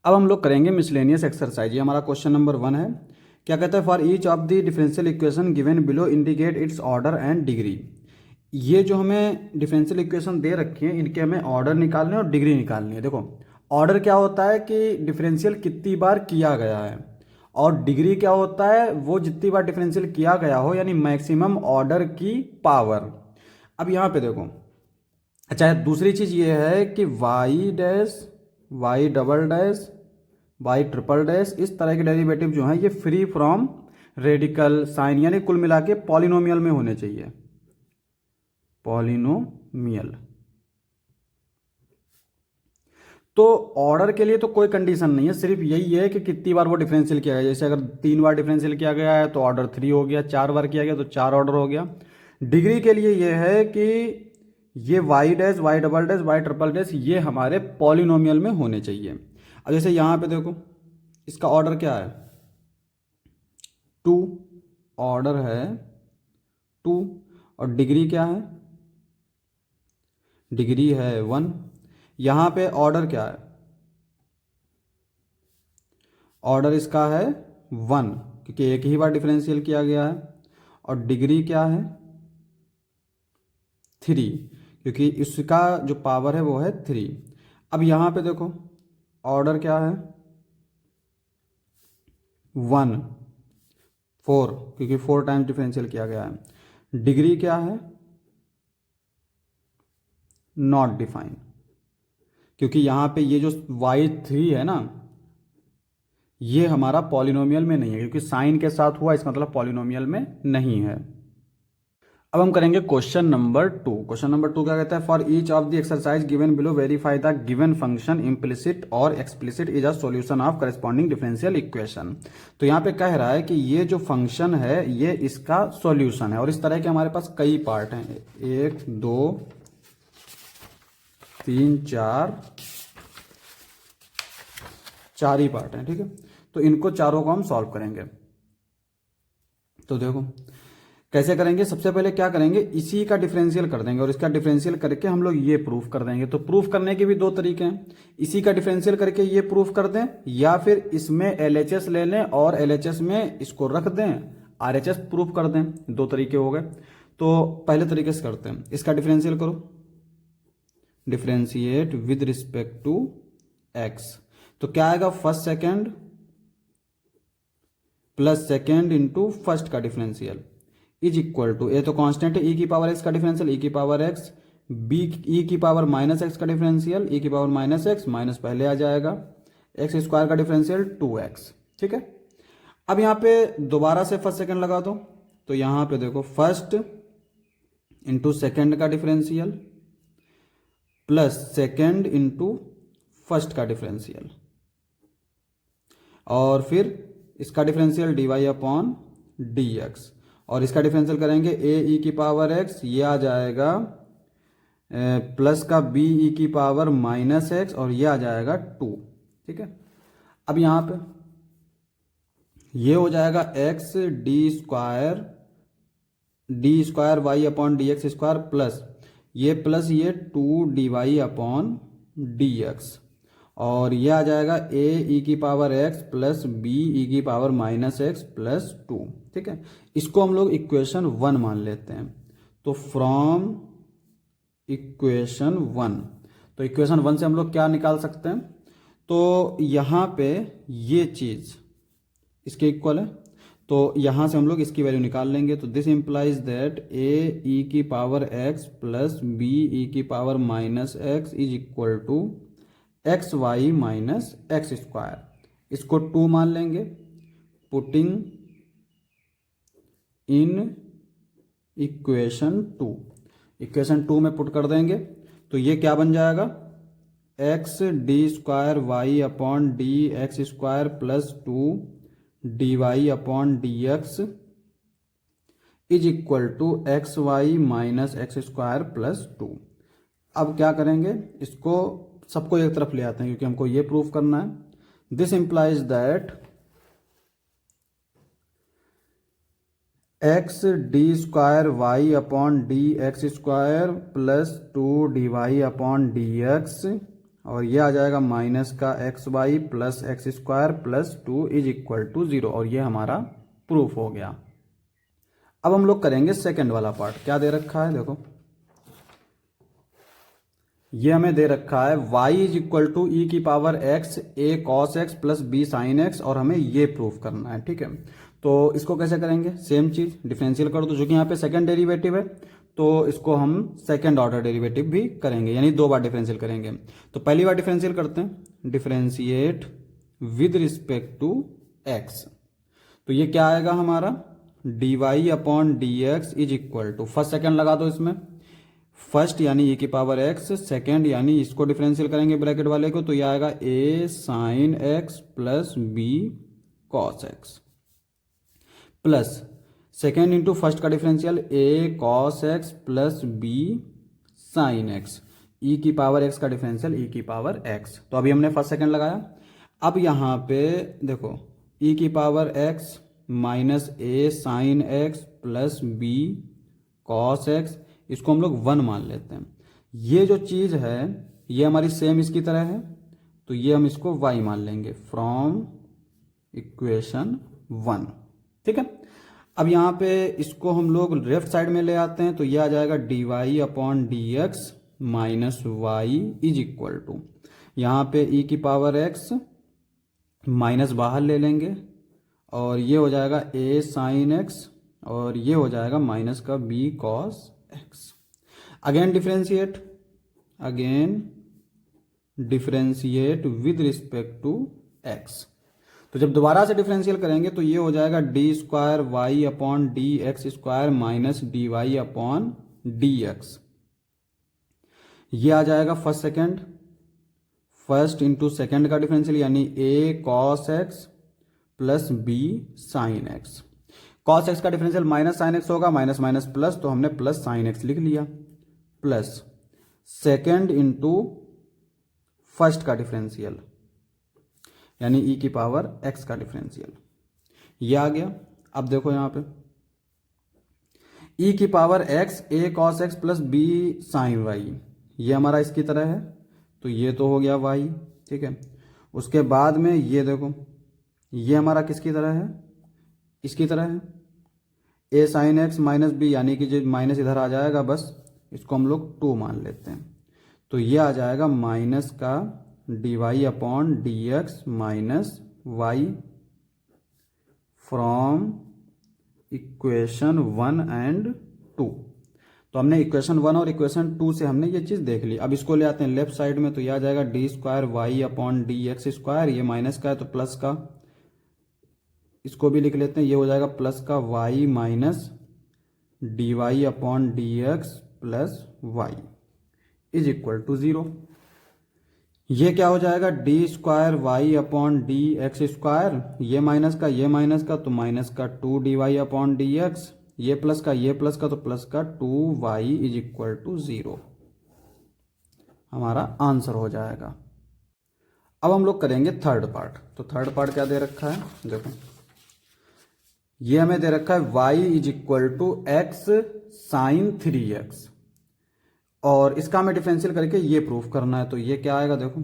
अब हम लोग करेंगे मिसलेनियस एक्सरसाइज। ये हमारा क्वेश्चन नंबर 1 है। क्या कहता है, for each of the differential equation given below indicate it's order and degree. ये जो हमें डिफरेंशियल इक्वेशन दे रखी है, इनके हमें ऑर्डर निकालने और डिग्री निकालनी है। देखो, ऑर्डर क्या होता है कि डिफरेंशियल कितनी बार किया गया है, और डिग्री क्या होता है, वो जितनी बार डिफरेंशियल किया गया हो, यानी मैक्सिमम ऑर्डर की पावर। अब यहाँ पे देखो, अच्छा दूसरी चीज़ ये है कि Y dash, Y double dash, Y triple dash, इस तरह के डेरिवेटिव जो हैं ये फ्री फ्रॉम रेडिकल साइन, यानी कुल मिला के पॉलिनोमियल में होने चाहिए, पॉलिनोमियल। तो ऑर्डर के लिए तो कोई कंडीशन नहीं है, सिर्फ यही है कि कितनी बार वो डिफरेंशियल किया गया। जैसे अगर 3 बार डिफरेंशियल किया गया है तो ऑर्डर 3 हो गया, 4 बार किया गया तो 4 ऑर्डर हो गया। डिग्री के लिए ये है कि ये Y dash, Y double dash, Y triple dash ये हमारे पॉलिनोमियल में होने चाहिए। अब जैसे यहाँ पे देखो, इसका ऑर्डर क्या है, 2, ऑर्डर है 2, और डिग्री क्या है, डिग्री है 1। यहाँ पे ऑर्डर क्या है, ऑर्डर इसका है 1, क्योंकि एक ही बार डिफरेंशियल किया गया है। और डिग्री क्या है, 3, क्योंकि इसका जो पावर है वो है 3। अब यहाँ पे देखो, ऑर्डर क्या है 1, 4, क्योंकि 4 टाइम्स डिफरेंशियल किया गया है। डिग्री क्या है, नॉट डिफाइन, क्योंकि यहाँ पे ये जो y3 है ना, ये हमारा पॉलिनोमियल में नहीं है, क्योंकि साइन के साथ हुआ, इसका मतलब पॉलिनोमियल में नहीं है। अब हम करेंगे क्वेश्चन नंबर 2। क्वेश्चन नंबर 2 क्या कहता है, for each of the exercise given below verify the given function implicit और explicit is a solution of corresponding differential equation. तो यहाँ पे कह रहा है कि ये जो फंक्शन है ये इसका सॉल्यूशन है, और इस तरह के हमारे पास कई पार्ट हैं, 1 2 3 4, 4 ही पार्ट हैं, ठीक है। तो इनको चारों को हम सॉल्व करेंगे। तो देखो कैसे करेंगे, सबसे पहले क्या करेंगे, इसी का डिफरेंशियल कर देंगे, और इसका डिफरेंशियल करके हम लोग ये प्रूफ कर देंगे। तो प्रूफ करने के भी दो तरीके हैं, इसी का डिफरेंशियल करके ये प्रूफ कर दें, या फिर इसमें एलएचएस ले लें और एलएचएस में इसको रख दें, आरएचएस प्रूफ कर दें। दो तरीके हो गए। तो पहले तरीके से करते हैं, इसका डिफरेंशियल करो, differentiate with respect to X. तो क्या आएगा, first second plus second into first का differential is equal to, A तो कांस्टेंट है, ई की पावर एक्स का डिफरेंशियल, ई की पावर एक्स, बी ई की पावर माइनस एक्स का डिफरेंशियल, ई की पावर माइनस एक्स, माइनस पहले आ जाएगा, एक्स स्क्वायर का डिफरेंशियल 2x, ठीक है। अब यहाँ पे दोबारा से फर्स्ट सेकंड लगा दो, तो यहाँ पे देखो फर्स्ट इंटू सेकेंड का differential plus second into first का डिफरेंशियल, और फिर इसका differential D Y upon D x, और इसका डिफरेंशियल करेंगे ए ई की पावर एक्स, ये आ जाएगा प्लस का बी ई की पावर माइनस एक्स, और ये आ जाएगा 2, ठीक है। अब यहाँ पे ये हो जाएगा X D square Y upon D x square plus ये 2 D Y upon D x, और ये आ जाएगा ए ई की power x plus B E की पावर माइनस एक्स प्लस 2, ठीक है। इसको हम लोग इक्वेशन 1 मान लेते हैं। तो फ्रॉम इक्वेशन 1, तो इक्वेशन 1 से हम लोग क्या निकाल सकते हैं, तो यहाँ पे ये चीज़ इसके इक्वल है, तो यहाँ से हम लोग इसकी वैल्यू निकाल लेंगे। तो दिस इंप्लाइज दैट ए ई की power x plus B E की power minus x is equal to x Y minus x square. इसको 2 मान लेंगे, पुटिंग इन इक्वेशन 2, इक्वेशन 2 में पुट कर देंगे, तो ये क्या बन जाएगा, X D square Y upon D x square plus 2 D Y upon D x is equal to x Y minus x square plus 2। अब क्या करेंगे, इसको सबको एक तरफ ले आते हैं, क्योंकि हमको ये प्रूफ करना है। This implies that X D square Y upon D x square plus 2 D Y upon D x और ये आ जाएगा माइनस का X Y plus x square plus 2 is equal to 0, और ये हमारा प्रूफ हो गया। अब हम लोग करेंगे सेकंड वाला पार्ट। क्या दे रखा है देखो, ये हमें दे रखा है y is equal to E की power x a cos x plus b sine x, और हमें ये प्रूफ करना है। ठीक है, तो इसको कैसे करेंगे, सेम चीज डिफरेंशियल कर दो, चूंकि यहाँ पे सेकंड डेरिवेटिव है तो इसको हम सेकंड ऑर्डर डेरिवेटिव भी करेंगे, यानी 2 बार डिफरेंशियल करेंगे। तो पहली बार डिफरेंशियल करते हैं, differentiate with respect to x। तो ये क्या आएगा हमारा, dy upon D x is equal to, first second लगा दो इसमें, फर्स्ट यानी e की पावर x, सेकेंड यानी इसको डिफरेंशियल करेंगे ब्रैकेट वाले को, तो ये आएगा a sine x plus b cos x plus second into first का differential a cos x plus b sine x, e की पावर x का डिफरेंशियल e की पावर x। तो अभी हमने फर्स्ट सेकेंड लगाया। अब यहाँ पे देखो e की power x minus a sine x plus b cos x, इसको हम लोग 1 मान लेते हैं। ये जो चीज़ है ये हमारी सेम इसकी तरह है, तो ये हम इसको y मान लेंगे फ्रॉम इक्वेशन 1। ठीक है, अब यहाँ पे इसको हम लोग लेफ्ट साइड में ले आते हैं, तो ये आ जाएगा D Y upon D x minus Y is equal to, यहाँ पे e की पावर x माइनस बाहर ले लेंगे, और ये हो जाएगा a साइन x, और ये हो जाएगा माइनस का b cos x। Again differentiate with respect to x। तो जब दोबारा से डिफरेंशियल करेंगे तो ये हो जाएगा d square Y upon D x square minus d Y upon D x. ये आ जाएगा फर्स्ट इंटू सेकेंड का डिफरेंशियल, यानी a cos x plus b sine x. Cos x का डिफरेंशियल माइनस साइन एक्स होगा, माइनस माइनस प्लस, तो हमने plus sine x लिख लिया, प्लस सेकेंड इंटू फर्स्ट का डिफरेंशियल यानी e की पावर x का डिफरेंशियल, ये आ गया। अब देखो यहाँ पे e की power x a cos x plus b sine y, ये हमारा इसकी तरह है, तो ये तो हो गया y। ठीक है, उसके बाद में ये देखो ये हमारा किसकी तरह है, इसकी तरह है, a sine x minus b, यानी कि जो माइनस इधर आ जाएगा बस इसको हम लोग 2 मान लेते हैं, तो ये आ जाएगा माइनस का d Y upon D x minus y from equation 1 and 2। तो हमने इक्वेशन 1 और इक्वेशन 2 से हमने ये चीज़ देख ली। अब इसको ले आते हैं लेफ्ट साइड में, तो यह आ जाएगा d square Y upon D x square, ये माइनस का है तो प्लस का, इसको भी लिख लेते हैं, ये हो जाएगा प्लस का y minus d Y upon D x plus y is equal to 0। ये क्या हो जाएगा, d square Y upon D x square, ये माइनस का तो माइनस का 2 D Y upon D x, ये प्लस का तो प्लस का 2 वाई इज इक्वल टू 0, हमारा आंसर हो जाएगा। अब हम लोग करेंगे थर्ड पार्ट। तो थर्ड पार्ट क्या दे रखा है देखो, ये हमें दे रखा है y is equal to x sine 3x, और इसका हमें डिफरेंशियल करके ये प्रूफ करना है। तो ये क्या आएगा देखो,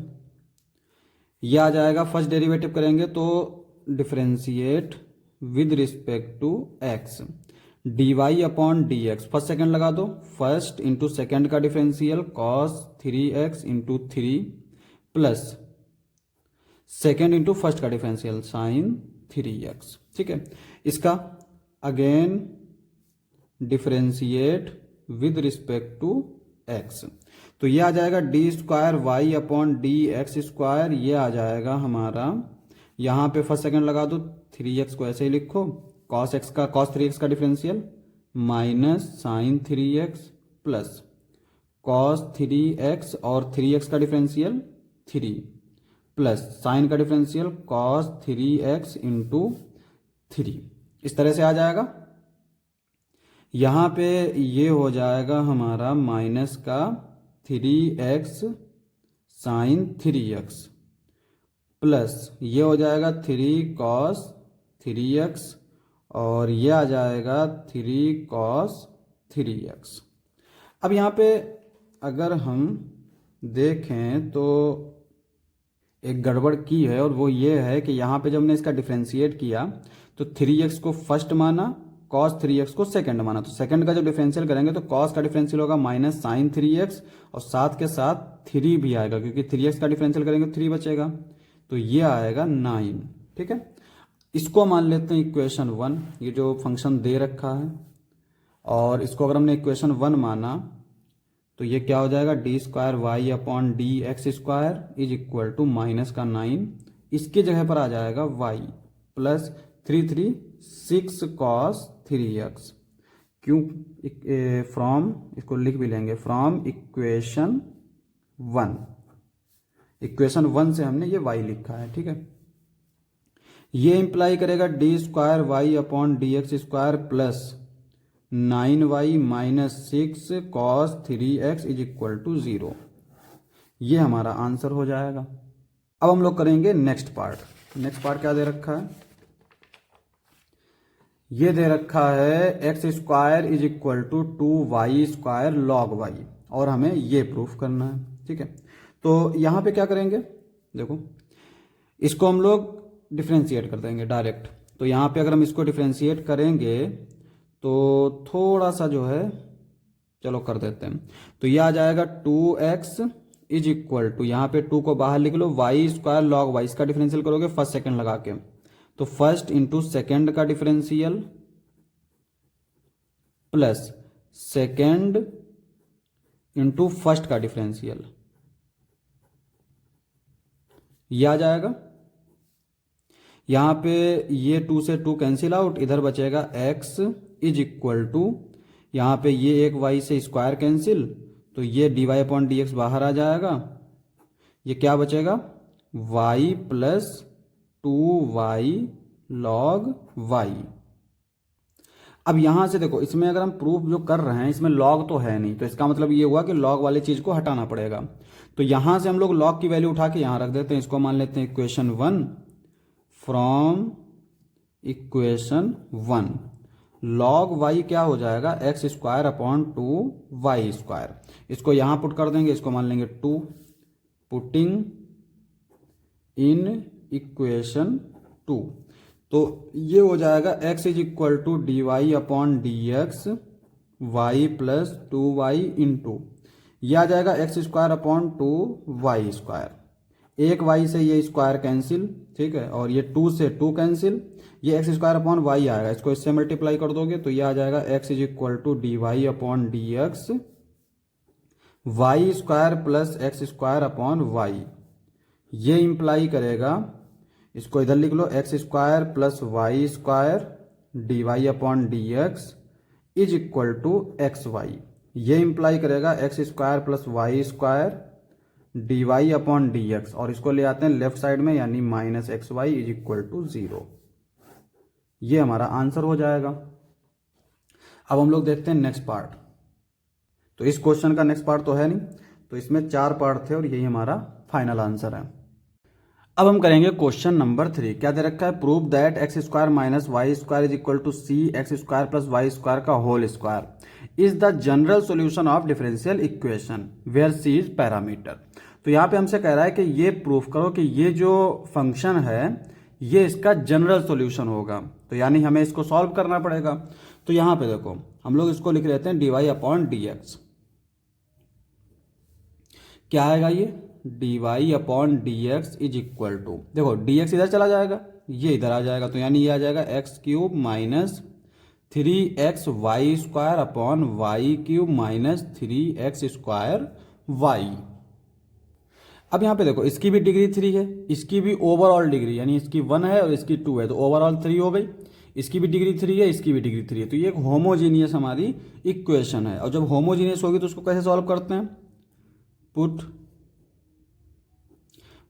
ये आ जाएगा फर्स्ट डेरिवेटिव करेंगे तो differentiate with respect to x, d Y upon D x, first second लगा दो, फर्स्ट इंटू सेकेंड का differential cos 3x into 3 plus second into first का डिफरेंशियल साइन 3x। ठीक है, इसका again differentiate with respect to x, तो ये आ जाएगा d square Y upon D x square, ये आ जाएगा हमारा, यहाँ पे फर्स्ट सेकेंड लगा दो, 3x को ऐसे ही लिखो, कॉस 3x का differential minus sine 3x plus cos 3x और 3x का डिफरेंशियल 3 प्लस साइन का डिफरेंशियल कॉस 3x इंटू 3, इस तरह से आ जाएगा। यहाँ पे ये हो जाएगा हमारा माइनस का 3x साइन 3x प्लस ये हो जाएगा 3 कॉस 3x, और ये आ जाएगा 3 कॉस 3x। अब यहाँ पे अगर हम देखें तो एक गड़बड़ की है, और वो ये है कि यहाँ पे जब हमने इसका डिफ्रेंशिएट किया तो 3x को फर्स्ट माना, cos 3x को सेकंड माना। तो सेकंड का जब डिफरेंशियल करेंगे तो cos का डिफरेंशियल होगा माइनस साइन 3x, और साथ के साथ 3 भी आएगा, क्योंकि 3x का डिफरेंशियल करेंगे तो 3 बचेगा, तो ये आएगा 9। ठीक है, इसको मान लेते हैं इक्वेशन 1, ये जो फंक्शन दे रखा है, और इसको अगर हमने इक्वेशन 1 माना तो ये क्या हो जाएगा, d square Y upon D x square is equal to minus का 9, इसकी जगह पर आ जाएगा y प्लस 6 कॉस 3x, क्यों फ्रॉम, इसको लिख भी लेंगे, फ्रॉम इक्वेशन 1 से हमने ये y लिखा है। ठीक है, ये इंप्लाई करेगा d square Y upon D x square plus 9y minus 6 cos 3x is equal to 0। ये हमारा आंसर हो जाएगा। अब हम लोग करेंगे नेक्स्ट पार्ट। नेक्स्ट पार्ट क्या दे रखा है, ये दे रखा है x square is equal to 2y square log y, और हमें ये प्रूफ करना है। ठीक है, तो यहाँ पे क्या करेंगे, देखो इसको हम लोग डिफ्रेंशिएट कर देंगे डायरेक्ट। तो यहाँ पे अगर हम इसको डिफ्रेंशिएट करेंगे तो थोड़ा सा जो है, चलो कर देते हैं, तो यह आ जाएगा 2x इज इक्वल टू, यहाँ पे 2 को बाहर लिख लो, y स्क्वायर लॉग y, इसका डिफरेंशियल करोगे फर्स्ट सेकंड लगा के, तो फर्स्ट इंटू सेकेंड का differential plus second into first का डिफरेंशियल, यह आ जाएगा। यहाँ पे ये 2 से 2 कैंसिल आउट, इधर बचेगा x इज इक्वल टू, यहाँ पे ये एक y से स्क्वायर कैंसिल, तो ये dy अपॉन डी एक्स बाहर आ जाएगा, ये क्या बचेगा y plus 2y log y। अब यहाँ से देखो, इसमें अगर हम प्रूफ जो कर रहे हैं इसमें लॉग तो है नहीं, तो इसका मतलब ये हुआ कि लॉग वाली चीज़ को हटाना पड़ेगा। तो यहाँ से हम लोग लॉग की वैल्यू उठा के यहाँ रख देते हैं, इसको मान लेते हैं equation 1, from equation 1 log y क्या हो जाएगा, x square upon 2y square, इसको यहाँ पुट कर देंगे, इसको मान लेंगे 2, पुटिंग इन इक्वेशन 2, तो ये हो जाएगा x is equal to d Y upon D x Y plus 2y into, यह आ जाएगा x square upon 2y square, एक y से ये स्क्वायर कैंसिल, ठीक है, और ये 2 से 2 कैंसिल, ये एक्स स्क्वायर अपॉन वाई आएगा, इसको इससे मल्टीप्लाई कर दोगे तो ये आ जाएगा x is equal to d Y upon D x y square plus x square upon y. ये इंप्लाई करेगा, इसको इधर लिख लो, x square plus y square d Y upon D x is equal to x y. ये imply करेगा x square plus y square d Y upon D x, और इसको ले आते हैं लेफ्ट साइड में, यानी minus x y is equal to 0। ये हमारा आंसर हो जाएगा। अब हम लोग देखते हैं नेक्स्ट पार्ट। तो इस क्वेश्चन का नेक्स्ट पार्ट तो है नहीं, तो इसमें 4 पार्ट थे और यही हमारा फाइनल आंसर है। अब हम करेंगे क्वेश्चन नंबर 3। क्या दे रखा है, prove that x square minus y square is equal to c x square plus y square का whole square is the general solution of differential equation where c is parameter. तो यहाँ पे हमसे कह रहा है कि ये प्रूफ करो कि ये जो फंक्शन है ये इसका जनरल सॉल्यूशन होगा, तो यानी हमें इसको सॉल्व करना पड़ेगा। तो यहाँ पे देखो हम लोग इसको लिख लेते हैं d Y upon D x, क्या आएगा ये, d Y upon D x is equal to, देखो डी एक्स इधर चला जाएगा, ये इधर आ जाएगा, तो यानी ये आ जाएगा x cube minus 3x y square upon y cube minus 3x square y. अब यहाँ पे देखो इसकी भी डिग्री 3 है, इसकी भी ओवरऑल डिग्री, यानी इसकी 1 है और इसकी 2 है, तो ओवरऑल 3 हो गई, इसकी भी डिग्री 3 है, इसकी भी डिग्री 3 है, तो ये एक होमोजीनियस हमारी इक्वेशन है। और जब होमोजीनियस होगी तो उसको कैसे सॉल्व करते हैं, put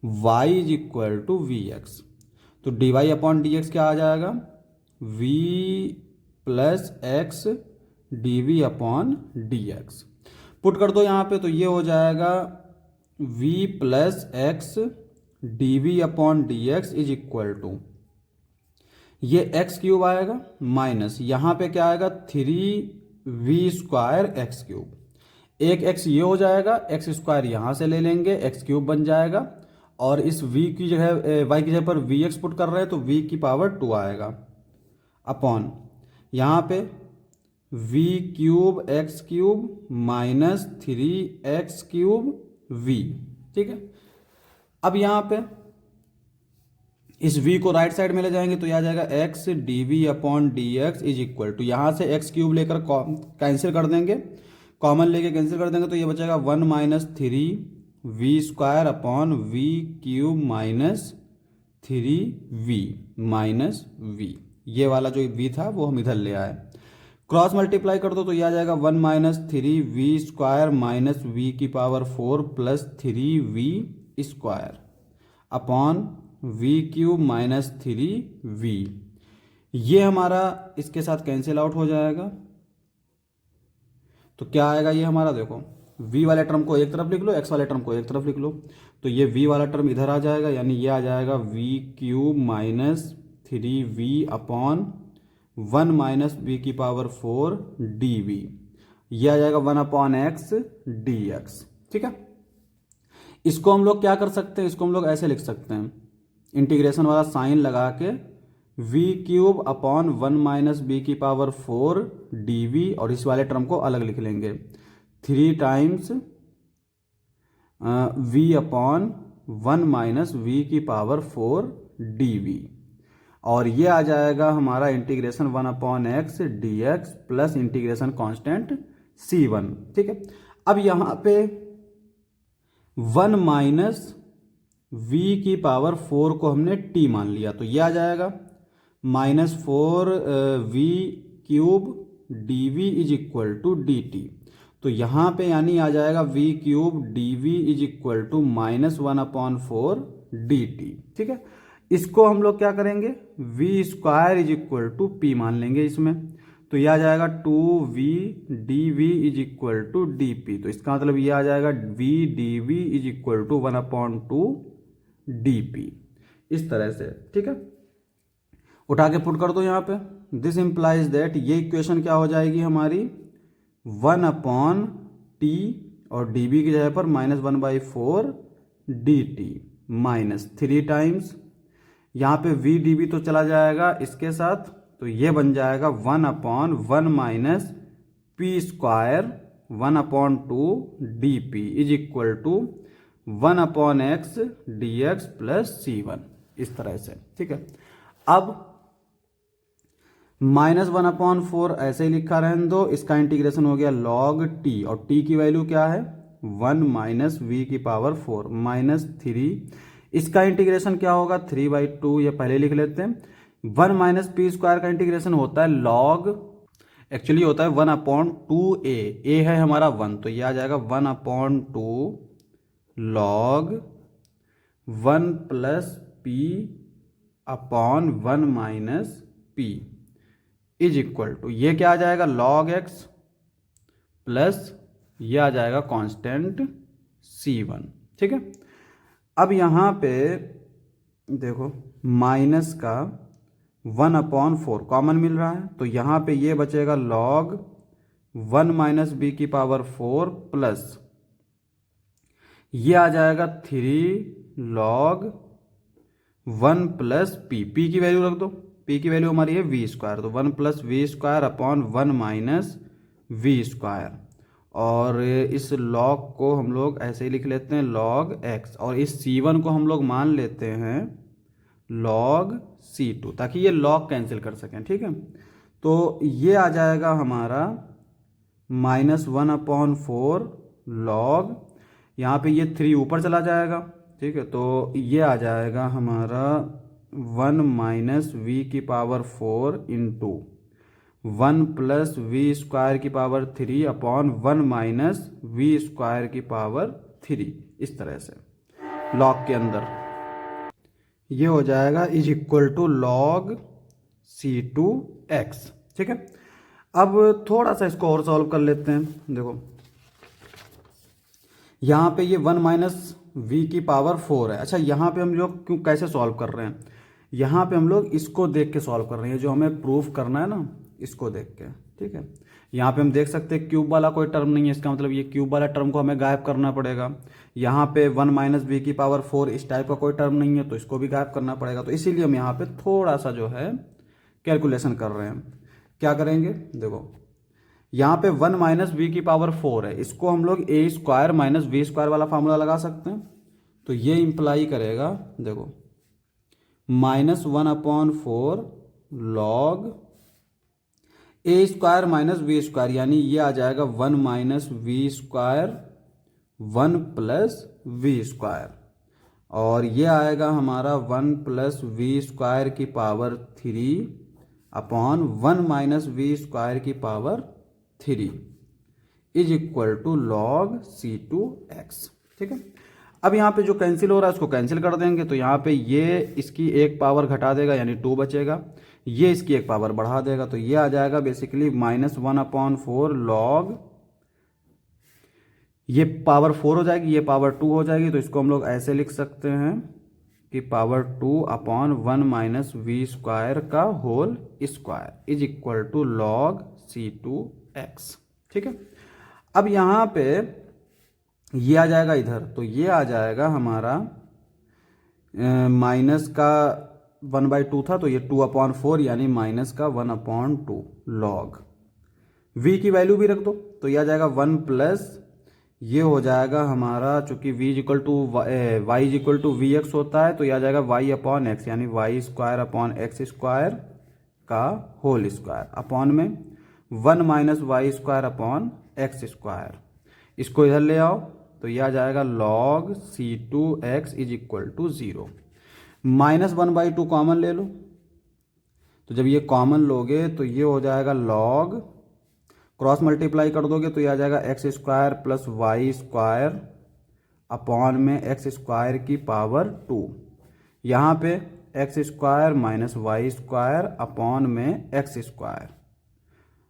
y is equal to v x, तो d Y upon D x क्या आ जाएगा, v plus x d v upon D x. Put कर दो यहाँ पे, तो ये हो जाएगा v plus x d v upon D x is equal to, ये एक्स क्यूब आएगा माइनस यहाँ पे क्या आएगा 3v स्क्वायर एक्स क्यूब, एक एक्स ये हो जाएगा, एक्स स्क्वायर यहाँ से ले लेंगे, एक्स क्यूब बन जाएगा, और इस v की जगह y की जगह पर वी एक्स पुट कर रहे हैं तो v की पावर 2 आएगा अपॉन यहाँ पे v cube x cube minus 3x cube v। ठीक है, अब यहाँ पे इस v को राइट साइड में ले जाएंगे तो यह आ जाएगा x dv upon D x is equal to, यहाँ से एक्स क्यूब लेकर कैंसिल कर देंगे, कॉमन लेके कैंसिल कर देंगे तो ये बचेगा 1 minus 3v square upon v cube minus 3v minus v। ये वाला जो v था वो हम इधर ले आए, क्रॉस मल्टीप्लाई कर दो तो ये आ जाएगा 1 minus 3v square minus v की power 4 plus 3v square upon v cube minus 3v। ये हमारा इसके साथ कैंसिल आउट हो जाएगा, तो क्या आएगा ये हमारा, देखो v वाले टर्म को एक तरफ लिख लो, x वाले टर्म को एक तरफ लिख लो, तो ये v वाला टर्म इधर आ जाएगा, यानी ये आ जाएगा v cube minus 3v upon 1 minus v की पावर 4 dv। ये आ जाएगा 1 अपॉन एक्स डी एक्स। ठीक है, इसको हम लोग क्या कर सकते हैं, इसको हम लोग ऐसे लिख सकते हैं, इंटीग्रेशन वाला साइन लगा के v cube upon 1 minus b की पावर 4 dv, और इस वाले टर्म को अलग लिख लेंगे 3 times v upon 1 minus v की पावर 4 dv, और ये आ जाएगा हमारा integration 1 upon x d x plus integration constant c1। ठीक है, अब यहाँ पे 1 माइनस v की पावर 4 को हमने t मान लिया, तो ये आ जाएगा minus 4v cube dv is equal to dt। तो यहाँ पे यानी आ जाएगा v cube dv is equal to minus 1 upon 4 dt। ठीक है, इसको हम लोग क्या करेंगे, v square is equal to p मान लेंगे इसमें, तो यह आ जाएगा 2v dv is equal to dp। तो इसका मतलब ये आ जाएगा v dv is equal to 1 upon 2 dp, इस तरह से। ठीक है, उठा के पुट कर दो यहाँ पे, दिस इंप्लाइज दैट, ये इक्वेशन क्या हो जाएगी हमारी 1 अपॉन टी और db की जगह पर माइनस 1/4 dt माइनस 3 टाइम्स यहाँ पे v db तो चला जाएगा इसके साथ, तो ये बन जाएगा 1 upon 1 minus p square 1 upon 2 dp is equal to 1 upon x d x plus c1, इस तरह से। ठीक है, अब माइनस 1 अपॉन 4 ऐसे ही लिखा रहने दो, इसका इंटीग्रेशन हो गया log t, और t की वैल्यू क्या है 1 माइनस वी की पावर 4 माइनस 3, इसका इंटीग्रेशन क्या होगा 3/2, ये पहले लिख लेते हैं। 1 माइनस पी स्क्वायर का इंटीग्रेशन होता है log, एक्चुअली होता है 1 अपॉन 2a, a है हमारा 1, तो ये आ जाएगा 1 upon 2 log 1 plus p upon 1 minus p is equal to, ये क्या आ जाएगा log x प्लस ये आ जाएगा कांस्टेंट c1। ठीक है, अब यहाँ पे देखो माइनस का 1 अपॉन 4 कॉमन मिल रहा है, तो यहाँ पे ये बचेगा log 1 माइनस बी की पावर 4 प्लस ये आ जाएगा 3 log 1 प्लस पी, पी की वैल्यू रख दो, पी की वैल्यू हमारी है वी स्क्वायर, तो 1 plus v square upon 1 minus v square, और इस log को हम लोग ऐसे ही लिख लेते हैं log x, और इस c1 को हम लोग मान लेते हैं log c2, ताकि ये log कैंसिल कर सकें। ठीक है, तो ये आ जाएगा हमारा माइनस 1 अपॉन 4 log, यहाँ पे ये 3 ऊपर चला जाएगा। ठीक है, तो ये आ जाएगा हमारा 1 माइनस वी की power 4 into 1 plus v square की power 3 upon 1 minus v square की पावर 3, इस तरह से log के अंदर ये हो जाएगा is equal to log c2x। ठीक है, अब थोड़ा सा इसको और सॉल्व कर लेते हैं। देखो यहाँ पे ये 1 माइनस वी की पावर 4 है। अच्छा, यहाँ पे हम लोग क्यों कैसे सॉल्व कर रहे हैं, यहाँ पे हम लोग इसको देख के सॉल्व कर रहे हैं, जो हमें प्रूफ करना है ना, इसको देख के। ठीक है। यहाँ पे हम देख सकते हैं क्यूब वाला कोई टर्म नहीं है, इसका मतलब ये क्यूब वाला टर्म को हमें गायब करना पड़ेगा। यहाँ पे 1 माइनस वी की पावर 4 इस टाइप का कोई टर्म नहीं है, तो इसको भी गायब करना पड़ेगा। तो इसीलिए हम यहाँ पे थोड़ा सा जो है कैलकुलेशन कर रहे हैं। क्या करेंगे, देखो यहाँ पे 1 माइनस वी की पावर 4 है, इसको हम लोग a square minus v square वाला फार्मूला लगा सकते हैं। तो ये इंप्लाई करेगा, देखो -1/4 log a square minus v square, यानी ये आ जाएगा 1 minus v square 1 plus v square, और ये आएगा हमारा 1 प्लस वी स्क्वायर की power 3 upon 1 minus v square की power 3 is equal to log C2x। ठीक है। अब यहाँ पे जो कैंसिल हो रहा है उसको कैंसिल कर देंगे, तो यहाँ पे ये इसकी एक पावर घटा देगा यानी 2 बचेगा, ये इसकी एक पावर बढ़ा देगा, तो ये आ जाएगा बेसिकली -1/4 लॉग, ये पावर 4 हो जाएगी, ये पावर 2 हो जाएगी। तो इसको हम लोग ऐसे लिख सकते हैं कि पावर 2/1 माइनस वी स्क्वायर का whole square is equal to log C2x। ठीक है। अब यहाँ पे ये आ जाएगा इधर, तो ये आ जाएगा हमारा माइनस का 1/2 था, तो ये 2/4 यानी माइनस का 1/2 लॉग v की वैल्यू भी रख दो, तो ये आ जाएगा 1 प्लस ये हो जाएगा हमारा, चूंकि v equal to y equal to v x होता है, तो यह आ जाएगा y/x यानी y square upon x square का होल स्क्वायर अपॉन में 1 minus y square upon x square. इसको इधर ले आओ, तो यह आ जाएगा log C2x is equal to 0। -1/2 common ले लो, तो जब ये कॉमन लोगे तो ये हो जाएगा log, क्रॉस मल्टीप्लाई कर दोगे तो ये आ जाएगा x square plus y square upon में एक्स स्क्वायर की पावर 2, यहाँ पे x square minus y square upon में एक्स स्क्वायर,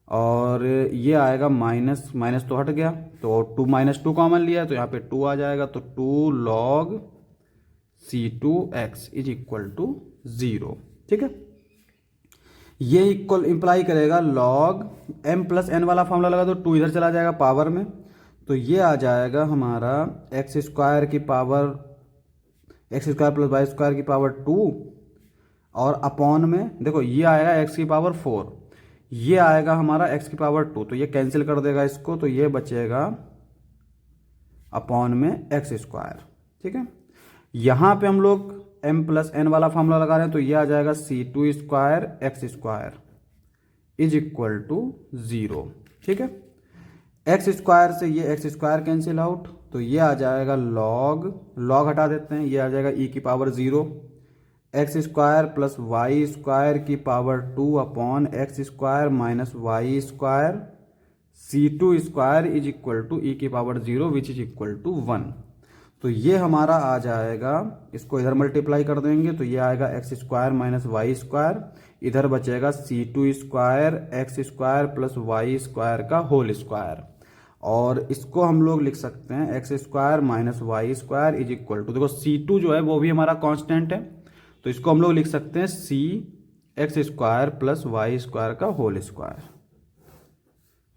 और ये आएगा माइनस माइनस तो हट गया, तो 2 - 2 कॉमन लिया है तो यहाँ पे 2 आ जाएगा, तो 2 log C2x is equal to 0। ठीक है। ये इक्वल इंप्लाई करेगा log m प्लस n वाला फॉर्मूला लगा दो, 2 इधर चला जाएगा पावर में, तो ये आ जाएगा हमारा एक्स स्क्वायर की power x square plus y square की पावर 2, और अपॉन में देखो ये आएगा एक्स की पावर 4, ये आएगा हमारा एक्स की पावर 2, तो ये कैंसिल कर देगा इसको, तो ये बचेगा अपॉन में एक्स स्क्वायर। ठीक है। यहाँ पे हम लोग m प्लस n वाला फॉर्मूला लगा रहे हैं, तो ये आ जाएगा C2 square x square is equal to 0। ठीक है। एक्स स्क्वायर से ये एक्स स्क्वायर कैंसिल आउट, तो ये आ जाएगा लॉग हटा देते हैं, ये आ जाएगा e की power 0 x square plus y square की power 2 upon x square minus y square C2 square is equal to e की power 0 which is equal to 1। तो ये हमारा आ जाएगा, इसको इधर मल्टीप्लाई कर देंगे तो ये आएगा x square minus y square, इधर बचेगा C2 square x square plus y square का होल स्क्वायर, और इसको हम लोग लिख सकते हैं x square minus y square is equal to, देखो C2 जो है वो भी हमारा कांस्टेंट है, तो इसको हम लोग लिख सकते हैं C x square plus y square का whole square,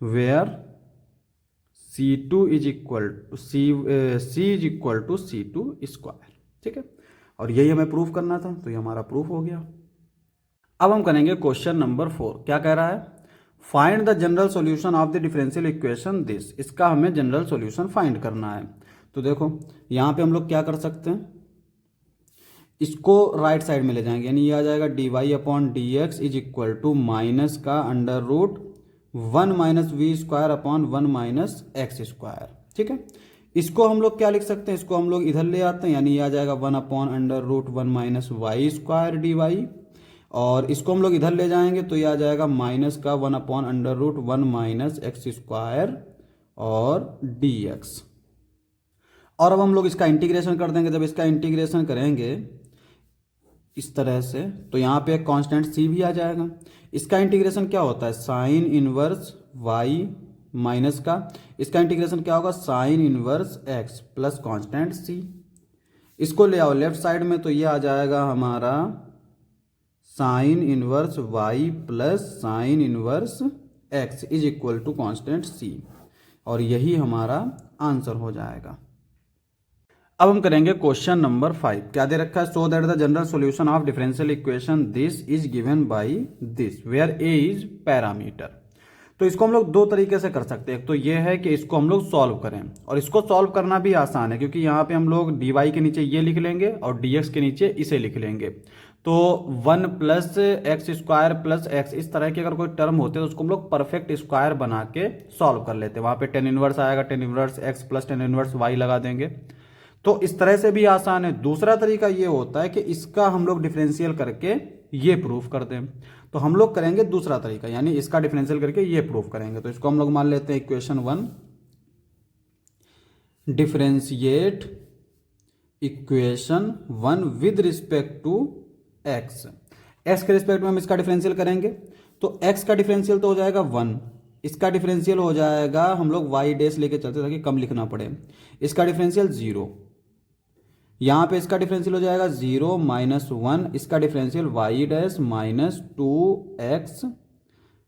where C2 is equal to C is equal to C2 square. ठीक है। और यही हमें प्रूफ करना था, तो ये हमारा प्रूफ हो गया। अब हम करेंगे क्वेश्चन नंबर 4। क्या कह रहा है, find the general solution of the differential equation this, इसका हमें जनरल सॉल्यूशन फाइंड करना है। तो देखो यहाँ पे हम लोग क्या कर सकते हैं, इसको राइट साइड में ले जाएंगे, यानी ये आ जाएगा dy/dx is equal to minus का under root 1 minus v square upon 1 minus x square. ठीक है। इसको हम लोग क्या लिख सकते हैं, इसको हम लोग इधर ले आते हैं, यानी ये आ जाएगा 1 upon under root 1 minus y square dy, और इसको हम लोग इधर ले जाएंगे तो ये आ जाएगा माइनस का 1 upon under root 1 minus x square और dx। और अब हम लोग इसका इंटीग्रेशन कर देंगे, जब इसका इंटीग्रेशन करेंगे इस तरह से, तो यहाँ पे एक कांस्टेंट c भी आ जाएगा। इसका इंटीग्रेशन क्या होता है, साइन इनवर्स y माइनस का, इसका इंटीग्रेशन क्या होगा, sine inverse x plus constant c। इसको ले आओ लेफ्ट साइड में, तो ये आ जाएगा हमारा sine inverse y plus sine inverse x is equal to constant C, और यही हमारा आंसर हो जाएगा। अब हम करेंगे क्वेश्चन नंबर 5। क्या दे रखा है? So that the general solution of differential equation this is given by this where a is parameter. तो इसको हम लोग दो तरीके से कर सकते हैं। एक तो ये है कि इसको हम लोग सॉल्व करें, और इसको सॉल्व करना भी आसान है क्योंकि यहाँ पे हम लोग डी वाई के नीचे ये लिख लेंगे और डी एक्स के नीचे इसे लिख लेंगे। तो 1 plus x square plus x, इस तरह के अगर कोई टर्म होते हैं तो उसको हम लोग परफेक्ट स्क्वायर बना के सॉल्व कर लेते हैं। वहाँ पे टेन इनवर्स आएगा, tan inverse x plus tan inverse y लगा देंगे। तो इस तरह से भी आसान है। दूसरा तरीका ये होता है कि इसका हम लोग डिफरेंशियल करके ये प्रूफ कर दें। तो हम लोग करेंगे दूसरा तरीका, यानी इसका डिफरेंशियल करके ये प्रूफ करेंगे। तो इसको हम लोग मान लेते हैं equation 1, differentiate equation 1 with respect to x. X के रिस्पेक्ट में हम इसका डिफरेंशियल करेंगे, तो एक्स का डिफरेंशियल तो हो जाएगा 1, इसका डिफरेंशियल हो जाएगा, हम लोग वाई डैश लेके चलते ताकि कम लिखना पड़े, इसका डिफरेंशियल 0, यहाँ पे इसका डिफरेंशियल हो जाएगा 0 माइनस 1, इसका differential y dash minus 2x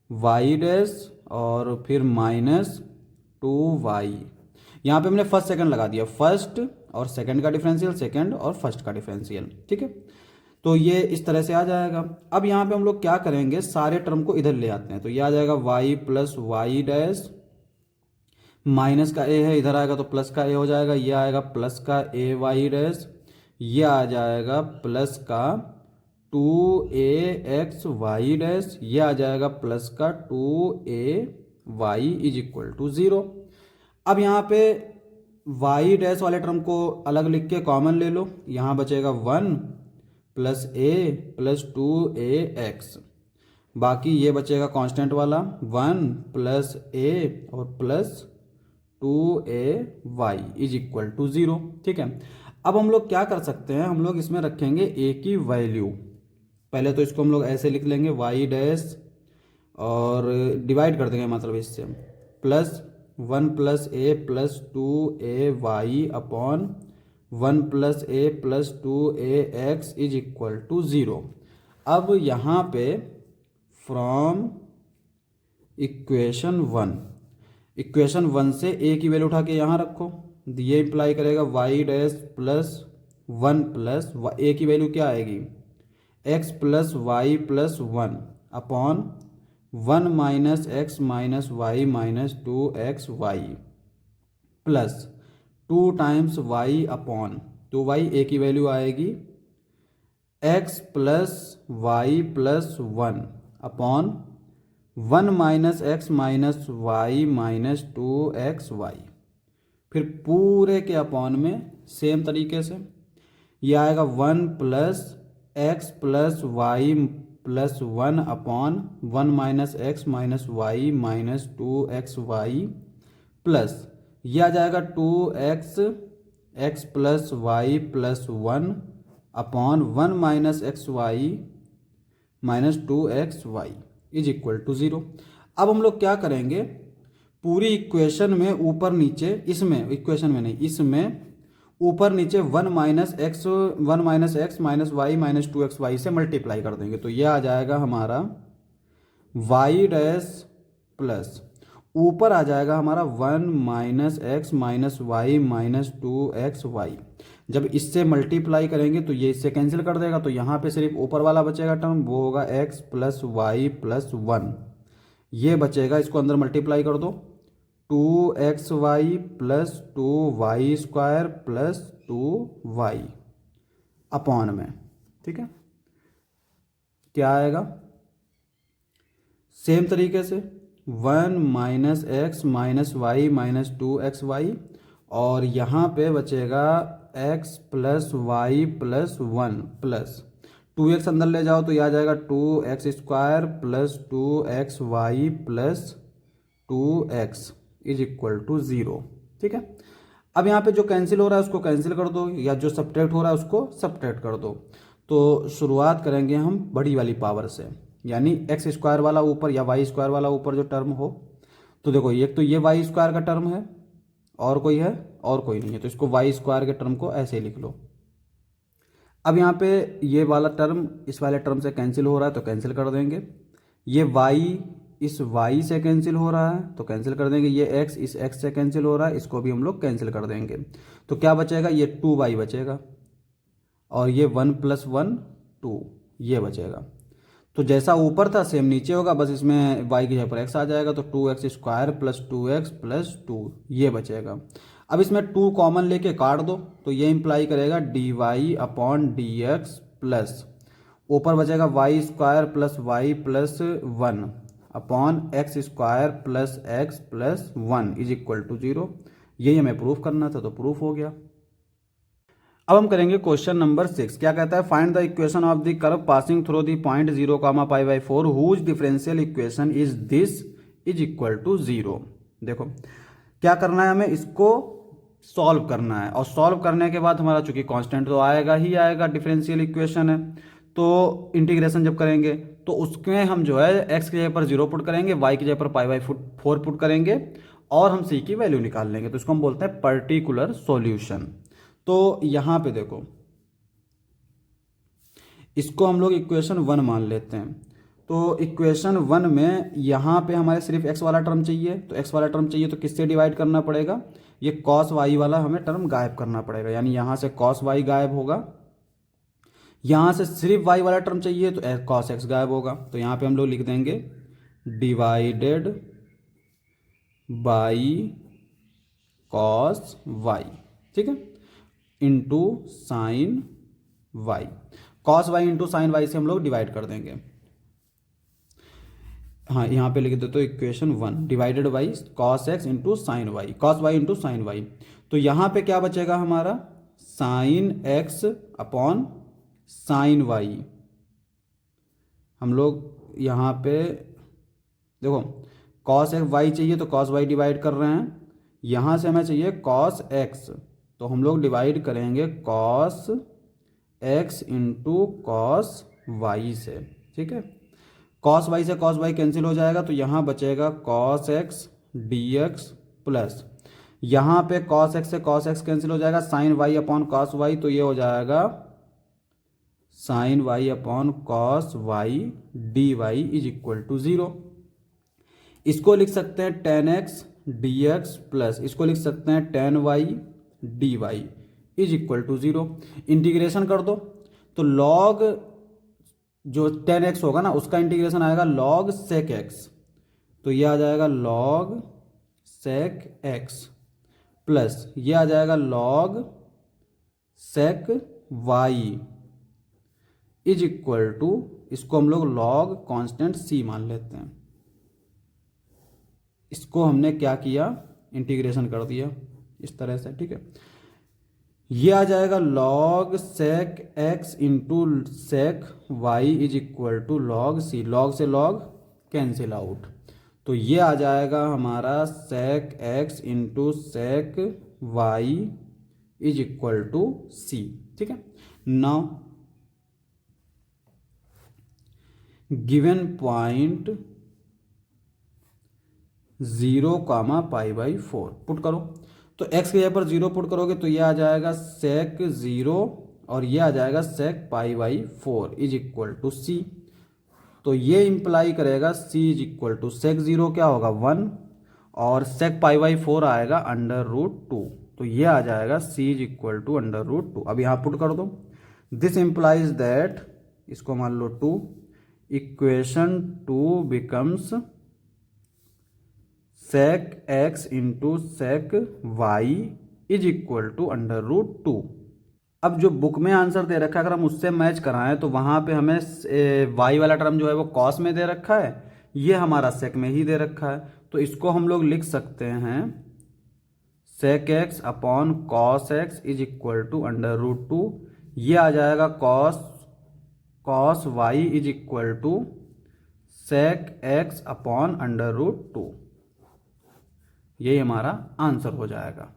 y dash और फिर माइनस 2y। यहाँ पे हमने फर्स्ट सेकंड लगा दिया, फर्स्ट और सेकंड का डिफरेंशियल, सेकंड और फर्स्ट का डिफरेंशियल, ठीक है। तो ये इस तरह से आ जाएगा। अब यहाँ पे हम लोग क्या करेंगे, सारे टर्म को इधर ले आते हैं। तो ये आ जाएगा y plus y dash, minus का a है, इधर आएगा तो प्लस का a हो जाएगा, ये आएगा प्लस का a वाई डैश, ये आ जाएगा प्लस का 2ax वाई डैश, ये आ जाएगा प्लस का 2ay इज इक्वल टू 0। अब यहाँ पे वाई डैश वाले टर्म को अलग लिख के कॉमन ले लो, यहाँ बचेगा 1 प्लस a प्लस 2ax, बाकी ये बचेगा कांस्टेंट वाला 1 प्लस a और plus 2ay is equal to 0, ठीक है। अब हम लोग क्या कर सकते हैं, हम लोग इसमें रखेंगे a की वैल्यू। पहले तो इसको हम लोग ऐसे लिख लेंगे y डैश और डिवाइड कर देंगे, मतलब इससे plus 1 plus a plus 2ay upon 1 plus a plus 2ax is equal to 0। अब यहाँ पे फ्रॉम इक्वेशन 1 से a की वैल्यू उठा के यहाँ रखो, ये इंप्लाई करेगा y dash plus 1 plus a की वैल्यू क्या आएगी, x plus y plus 1 upon 1 minus x minus y minus 2xy plus 2 times y upon 2y, a की वैल्यू आएगी x plus y plus 1 upon 1 minus x minus y minus 2xy, फिर पूरे के upon में same तरीके से ये आएगा 1 plus x plus y plus 1 upon 1 minus x minus y minus 2xy plus ये आ जाएगा 2x x plus y plus 1 upon 1 minus x Y minus 2xy is equal to 0। अब हम लोग क्या करेंगे, पूरी इक्वेशन में ऊपर नीचे, इसमें इक्वेशन में नहीं, इसमें ऊपर नीचे 1 minus x minus y minus 2xy से मल्टीप्लाई कर देंगे। तो यह आ जाएगा हमारा वाई डैश प्लस ऊपर आ जाएगा हमारा 1 minus x minus y minus 2xy। जब इससे मल्टीप्लाई करेंगे तो ये इससे कैंसिल कर देगा, तो यहाँ पे सिर्फ ऊपर वाला बचेगा टर्म, वो होगा x प्लस वाई प्लस 1, ये बचेगा, इसको अंदर मल्टीप्लाई कर दो 2xy plus 2y square plus 2y upon में, ठीक है। क्या आएगा, सेम तरीके से 1 minus x minus y minus 2xy, और यहाँ पे बचेगा x plus y plus 1 plus 2x अंदर ले जाओ तो यह आ जाएगा 2x square plus 2xy plus 2x is equal to 0, ठीक है। अब यहाँ पे जो कैंसिल हो रहा है उसको कैंसिल कर दो, या जो सब्ट्रैक्ट हो रहा है उसको सब्ट्रैक्ट कर दो। तो शुरुआत करेंगे हम बड़ी वाली पावर से, यानी एक्स स्क्वायर वाला ऊपर या वाई स्क्वायर वाला ऊपर जो टर्म हो। तो देखो एक तो ये वाई स्क्वायर का टर्म है, और कोई है, और कोई नहीं है, तो इसको वाई स्क्वायर के टर्म को ऐसे ही लिख लो। अब यहाँ पे ये वाला टर्म इस वाले टर्म से कैंसिल हो रहा है तो कैंसिल कर देंगे, ये वाई इस y से कैंसिल हो रहा है तो कैंसिल कर देंगे, ये x इस x से कैंसिल हो रहा है, इसको भी हम लोग कैंसिल कर देंगे। तो क्या बचेगा, ये 2y बचेगा और ये 1 + 1 2 ये बचेगा। तो जैसा ऊपर था सेम नीचे होगा, बस इसमें y की जगह पर x आ जाएगा, तो 2x² + 2x + 2 ये बचेगा। अब इसमें 2 कॉमन लेके काट दो तो ये इंप्लाई करेगा dy/dx प्लस ऊपर बचेगा y² + y + 1 upon x² + x + 1 = 0। यही हमें प्रूफ करना था, तो प्रूफ हो गया। अब हम करेंगे क्वेश्चन नंबर 6। क्या कहता है, find the equation of the curve passing through the point 0, π/4 whose differential equation is this = 0। देखो क्या करना है, हमें इसको सॉल्व करना है और सॉल्व करने के बाद हमारा चूंकि कांस्टेंट तो आएगा ही आएगा, डिफरेंशियल इक्वेशन है, तो इंटीग्रेशन जब करेंगे तो उसमें हम जो है x की जगह पर 0 पुट करेंगे, y की जगह पर π/4 पुट करेंगे और हम c की वैल्यू निकाल लेंगे। तो इसको हम बोलते हैं पर्टिकुलर सॉल्यूशन। तो यहाँ पे देखो इसको हम लोग इक्वेशन 1 मान लेते हैं। तो इक्वेशन 1 में यहाँ पे हमारे सिर्फ x वाला टर्म चाहिए, तो x वाला टर्म चाहिए तो किससे डिवाइड करना पड़ेगा, ये cos y वाला हमें टर्म गायब करना पड़ेगा, यानी यहाँ से cos y गायब होगा। यहाँ से सिर्फ y वाला टर्म चाहिए तो cos x गायब होगा। तो यहाँ पे हम लोग लिख देंगे डिवाइडेड बाई cos y, ठीक है, into sine y। cos y into sign y से हम लोग डिवाइड कर देंगे। हाँ यहाँ पे लिख देते हो equation 1 divided by cos x into sine y, cos y into sine y. तो यहाँ पे क्या बचेगा हमारा, sine x upon sine y. हम लोग यहाँ पे देखो cos x y चाहिए तो cos y डिवाइड कर रहे हैं, यहाँ से हमें चाहिए cos x तो हम लोग डिवाइड करेंगे cos x into cos y से, ठीक है। cos y से cos y कैंसिल हो जाएगा तो यहाँ बचेगा cos x dx प्लस यहाँ पे cos x से cos x कैंसिल हो जाएगा, sine y upon cos y, तो ये हो जाएगा sine y upon cos y dy = 0। इसको लिख सकते हैं tan x dx प्लस इसको लिख सकते हैं tan y dy = 0। इंटीग्रेशन कर दो तो log जो tan x होगा ना उसका इंटीग्रेशन आएगा log sec x, तो ये आ जाएगा log sec x प्लस ये आ जाएगा log sec y = इसको हम लोग log कांस्टेंट c मान लेते हैं। इसको हमने क्या किया, इंटीग्रेशन कर दिया इस तरह से, ठीक है। ये आ जाएगा log sec x into sec y = log c, log से log कैंसिल आउट, तो ये आ जाएगा हमारा sec x into sec y = c, ठीक है। नाउ गिवन पॉइंट 0, π/4 पुट करो, तो x की जगह पर 0 पुट करोगे तो ये आ जाएगा sec 0 और ये आ जाएगा sec π/4 = c। तो ये इंप्लाई करेगा c = sec 0 क्या होगा 1 और sec π/4 आएगा √2, तो ये आ जाएगा c = √2। अब यहाँ पुट कर दो, दिस इंप्लाइज दैट, इसको मान लो 2, equation 2 becomes sec x into sec y = √2। अब जो बुक में आंसर दे रखा है अगर हम उससे मैच कराएं तो वहाँ पे हमें y वाला टर्म जो है वो cos में दे रखा है, ये हमारा sec में ही दे रखा है, तो इसको हम लोग लिख सकते हैं sec x upon cos x = √2। ये आ जाएगा cos y = sec x upon √2। यही हमारा आंसर हो जाएगा।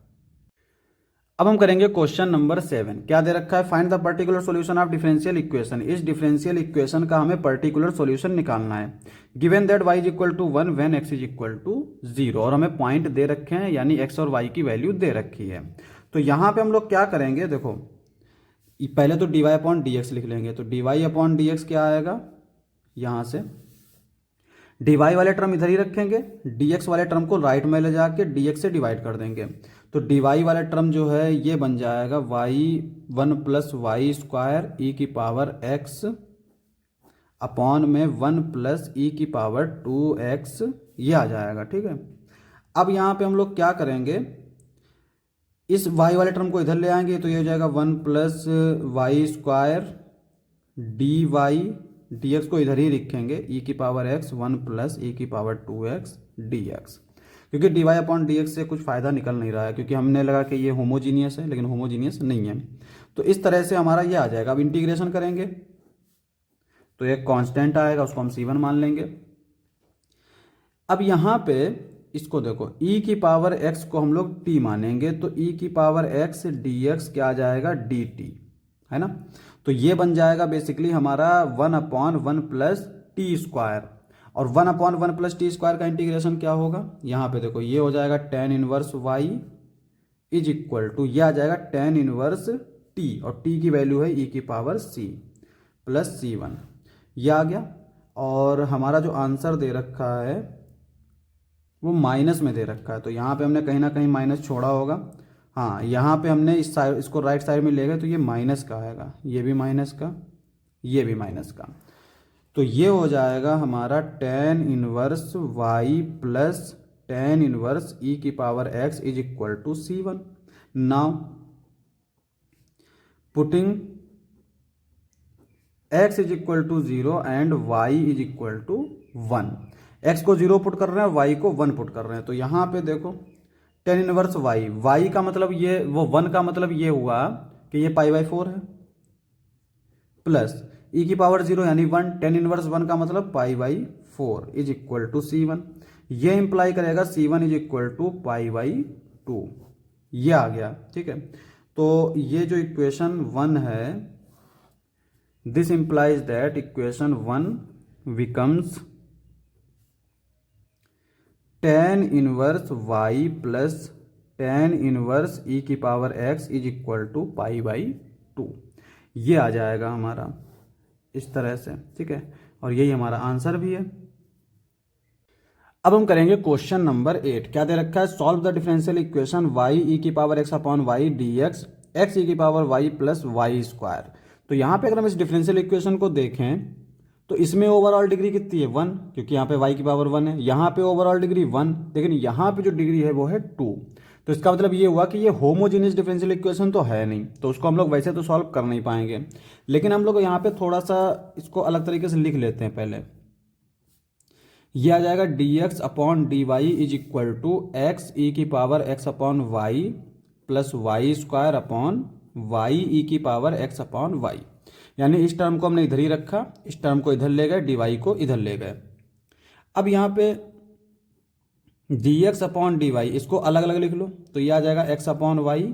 अब हम करेंगे क्वेश्चन नंबर 7। क्या दे रखा है, find the particular solution of differential equation. इस डिफरेंशियल इक्वेशन का हमें पर्टिकुलर सॉल्यूशन निकालना है। Given that y = 1 when x = 0, और हमें पॉइंट दे रखे हैं यानी x और y की वैल्यू दे रखी है। तो यहाँ पे हम लोग क्या करेंगे, देखो पहले तो dy/dx लिख लेंगे, तो dy/dx क्या आएगा, यहाँ से dy वाले टर्म इधर ही रखेंगे, dx वाले टर्म को राइट में ले जाके dx से डिवाइड कर देंगे। तो dy वाला टर्म जो है ये बन जाएगा y1 प्लस वाई स्क्वायर ई की पावर x अपॉन में 1 प्लस ई की पावर 2x, ये आ जाएगा। ठीक है, अब यहाँ पे हम लोग क्या करेंगे, इस y वाले टर्म को इधर ले आएंगे तो ये हो जाएगा 1 plus y square d y, d x को इधर ही लिखेंगे ई की पावर x 1 प्लस ई की पावर 2x dx, क्योंकि d Y upon D x से कुछ फ़ायदा निकल नहीं रहा है, क्योंकि हमने लगा कि ये होमोजीनियस है, लेकिन होमोजीनियस नहीं है। तो इस तरह से हमारा ये आ जाएगा। अब इंटीग्रेशन करेंगे तो एक कांस्टेंट आएगा, उसको हम c1 मान लेंगे। अब यहाँ पे इसको देखो, e की पावर x को हम लोग t मानेंगे, तो e की पावर x dx क्या आ जाएगा dt, है ना। तो ये बन जाएगा बेसिकली हमारा 1/1 प्लस टी स्क्वायर, और 1/1 प्लस टी स्क्वायर का इंटीग्रेशन क्या होगा, यहाँ पे देखो ये हो जाएगा tan inverse y is equal to, ये आ जाएगा tan इनवर्स t, और t की वैल्यू है e की पावर c प्लस c1, ये आ गया। और हमारा जो आंसर दे रखा है वो माइनस में दे रखा है, तो यहाँ पे हमने कहीं ना कहीं माइनस छोड़ा होगा। हाँ, यहाँ पे हमने इस साइड, इसको राइट साइड में ले गए तो ये माइनस का आएगा, ये भी माइनस का, ये भी माइनस का। तो ये हो जाएगा हमारा tan inverse y plus tan inverse e की power x is equal to c1। Now putting x is equal to 0 and y is equal to 1, x को 0 पुट कर रहे हैं, y को 1 पुट कर रहे हैं। तो यहाँ पे देखो tan इनवर्स y का मतलब ये, वो 1 का मतलब ये हुआ कि ये π/4 है, प्लस e की पावर 0 यानी 1, tan इनवर्स 1 का मतलब π/4 इज इक्वल टू c1। ये इंप्लाई करेगा c1 इज इक्वल टू π/2, ये आ गया। ठीक है, तो ये जो इक्वेशन 1 है, this implies that equation 1 becomes tan inverse y plus tan inverse e की power x is equal to π/2, ये आ जाएगा हमारा इस तरह से। ठीक है, और यही हमारा आंसर भी है। अब हम करेंगे क्वेश्चन नंबर 8। क्या दे रखा है, solve the differential equation y e की power x upon y dx x e की power y plus y square. तो यहाँ पे अगर हम इस डिफरेंशियल इक्वेशन को देखें तो इसमें ओवरऑल डिग्री कितनी है 1, क्योंकि यहाँ पे y की पावर 1 है, यहाँ पे ओवरऑल डिग्री 1, लेकिन यहाँ पे जो डिग्री है वो है 2। तो इसका मतलब ये हुआ कि ये होमोजीनियस डिफरेंशियल इक्वेशन तो है नहीं, तो उसको हम लोग वैसे तो सॉल्व कर नहीं पाएंगे। लेकिन हम लोग यहाँ पे थोड़ा सा इसको अलग तरीके से लिख लेते हैं। पहले ये आ जाएगा dx upon dy is equal to x e की power x upon y plus y square upon y e की पावर x अपॉन वाई, यानी इस टर्म को हमने इधर ही रखा, इस टर्म को इधर ले गए, dy को इधर ले गए। अब यहाँ पे dx अपॉन dy इसको अलग अलग लिख लो, तो ये आ जाएगा x अपॉन वाई,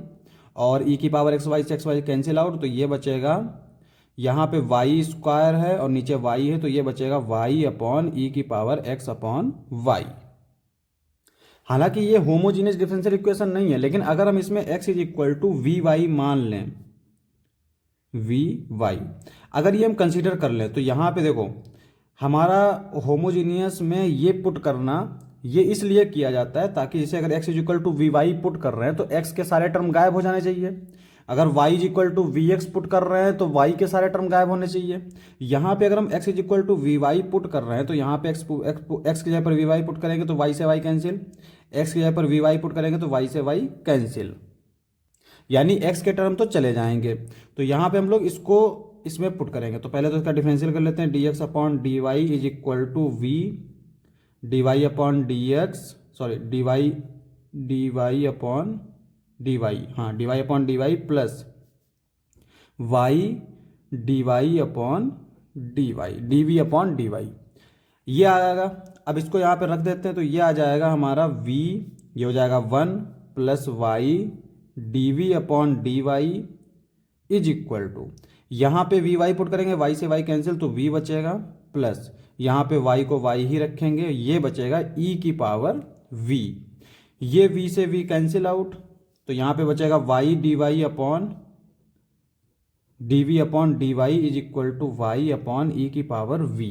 और e की पावर x वाई से x वाई कैंसिल आउट, तो ये बचेगा, यहाँ पे वाई स्क्वायर है और नीचे y है, तो ये बचेगा y अपॉन e की पावर x अपॉन वाई। हालांकि ये होमोजीनियस डिफरेंशियल इक्वेशन नहीं है, लेकिन अगर हम इसमें x is equal to v y मान लें, वी वाई अगर ये हम कंसीडर कर लें, तो यहाँ पे देखो हमारा होमोजीनियस में ये पुट करना, ये इसलिए किया जाता है ताकि जैसे अगर x is equal to v y put कर रहे हैं तो x के सारे टर्म गायब हो जाने चाहिए। अगर y is equal to v x put कर रहे हैं तो y के सारे टर्म गायब होने चाहिए। यहाँ पे अगर हम x is equal to v y put कर रहे हैं तो यहाँ पे x की जगह पर वी वाई पुट करेंगे तो y से y कैंसिल, x की जगह पर वी वाई पुट करेंगे तो y से y कैंसिल, यानी x के टर्म तो चले जाएंगे। तो यहाँ पे हम लोग इसको इसमें पुट करेंगे, तो पहले तो इसका डिफरेंशियल कर लेते हैं, dx upon d y is equal to v d Y upon D x, sorry d Y upon d y, हाँ d Y upon d y plus y d Y upon d y, d v upon d y, ये आ जाएगा। अब इसको यहाँ पे रख देते हैं, तो ये आ जाएगा हमारा v, ये हो जाएगा 1 plus y d v upon d y is equal to, यहाँ पे वी वाई पुट करेंगे, y से y कैंसिल, तो v बचेगा, प्लस यहाँ पे y को y ही रखेंगे, ये बचेगा e की पावर v, ये v से v कैंसिल आउट, तो यहाँ पे बचेगा y d Y upon d v upon d y is equal to y upon e की पावर v।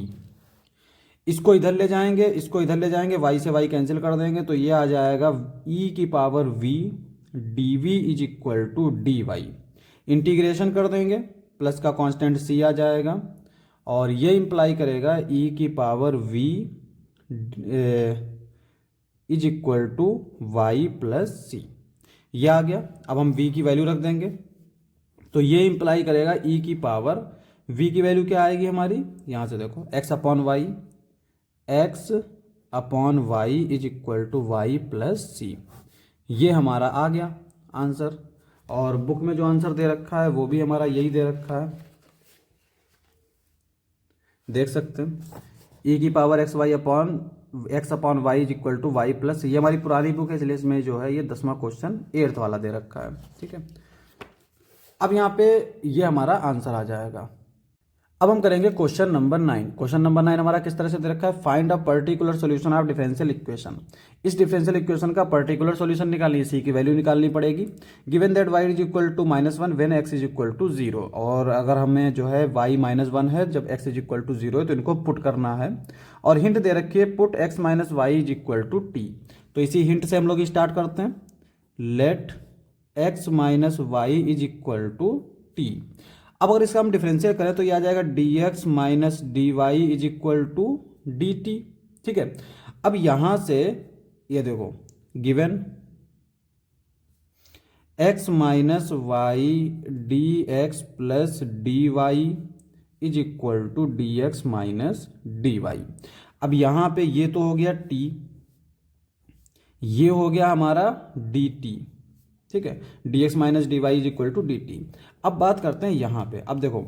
इसको इधर ले जाएंगे, इसको इधर ले जाएंगे, y से y कैंसिल कर देंगे, तो ये आ जाएगा e की power v dv is equal to dy। Integration कर देंगे, प्लस का कांस्टेंट c आ जाएगा, और ये इंप्लाई करेगा e की power v is equal to y plus C. ये आ गया। अब हम v की वैल्यू रख देंगे, तो ये इंप्लाई करेगा e की पावर v की वैल्यू क्या आएगी हमारी, यहाँ से देखो x upon y, x upon y is equal to y plus C. ये हमारा आ गया आंसर। और बुक में जो आंसर दे रखा है वो भी हमारा यही दे रखा है, देख सकते हैं, e की power x upon y is equal to y plus. ये हमारी पुरानी बुक है, इसलिए इसमें जो है ये 10वां क्वेश्चन 8th वाला दे रखा है। ठीक है, अब यहाँ पे ये हमारा आंसर आ जाएगा। अब हम करेंगे क्वेश्चन नंबर 9। क्वेश्चन नंबर 9 हमारा किस तरह से दे रखा है, find a particular solution of differential equation. इस डिफरेंशियल इक्वेशन का पर्टिकुलर सॉल्यूशन निकालनी है, सी की वैल्यू निकालनी पड़ेगी। Given that y is equal to -1 when x is equal to 0। और अगर हमें जो है y -1 है जब x इज इक्वल टू 0 है, तो इनको पुट करना है। और हिंट दे रखी है put x minus Y is equal to t. तो इसी हिंट से हम लोग स्टार्ट करते हैं, let x minus Y is equal to t. अब अगर इसका हम डिफरेंशियल करें तो ये आ जाएगा dx minus d y is equal to d t. ठीक है, अब यहां से ये देखो, given x minus y d x plus d y is equal to d x minus d y. अब यहां पे ये तो हो गया t, ये हो गया हमारा dt। ठीक है, dx minus d y is equal to d t. अब बात करते हैं यहाँ पे। अब देखो,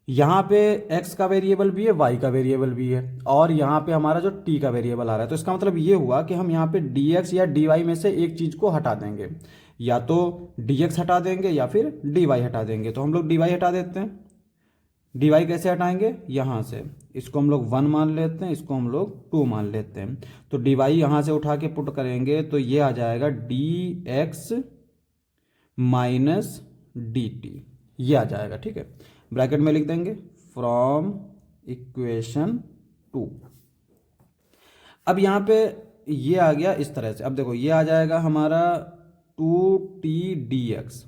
यहाँ पे x का वेरिएबल भी है, y का वेरिएबल भी है, और यहाँ पे हमारा जो t का वेरिएबल आ रहा है। तो इसका मतलब ये हुआ कि हम यहाँ पे dx या dy में से एक चीज़ को हटा देंगे, या तो dx हटा देंगे या फिर dy हटा देंगे। तो हम लोग dy हटा देते हैं। dy कैसे हटाएंगे, यहाँ से इसको हम लोग 1 मान लेते हैं, इसको हम लोग 2 मान लेते हैं। तो dy यहाँ से उठा के पुट करेंगे तो ये आ जाएगा dx माइनस डी टी, ये आ जाएगा। ठीक है, ब्रैकेट में लिख देंगे फ्रॉम इक्वेशन 2। अब यहाँ पे ये आ गया इस तरह से। अब देखो ये आ जाएगा हमारा 2t dx,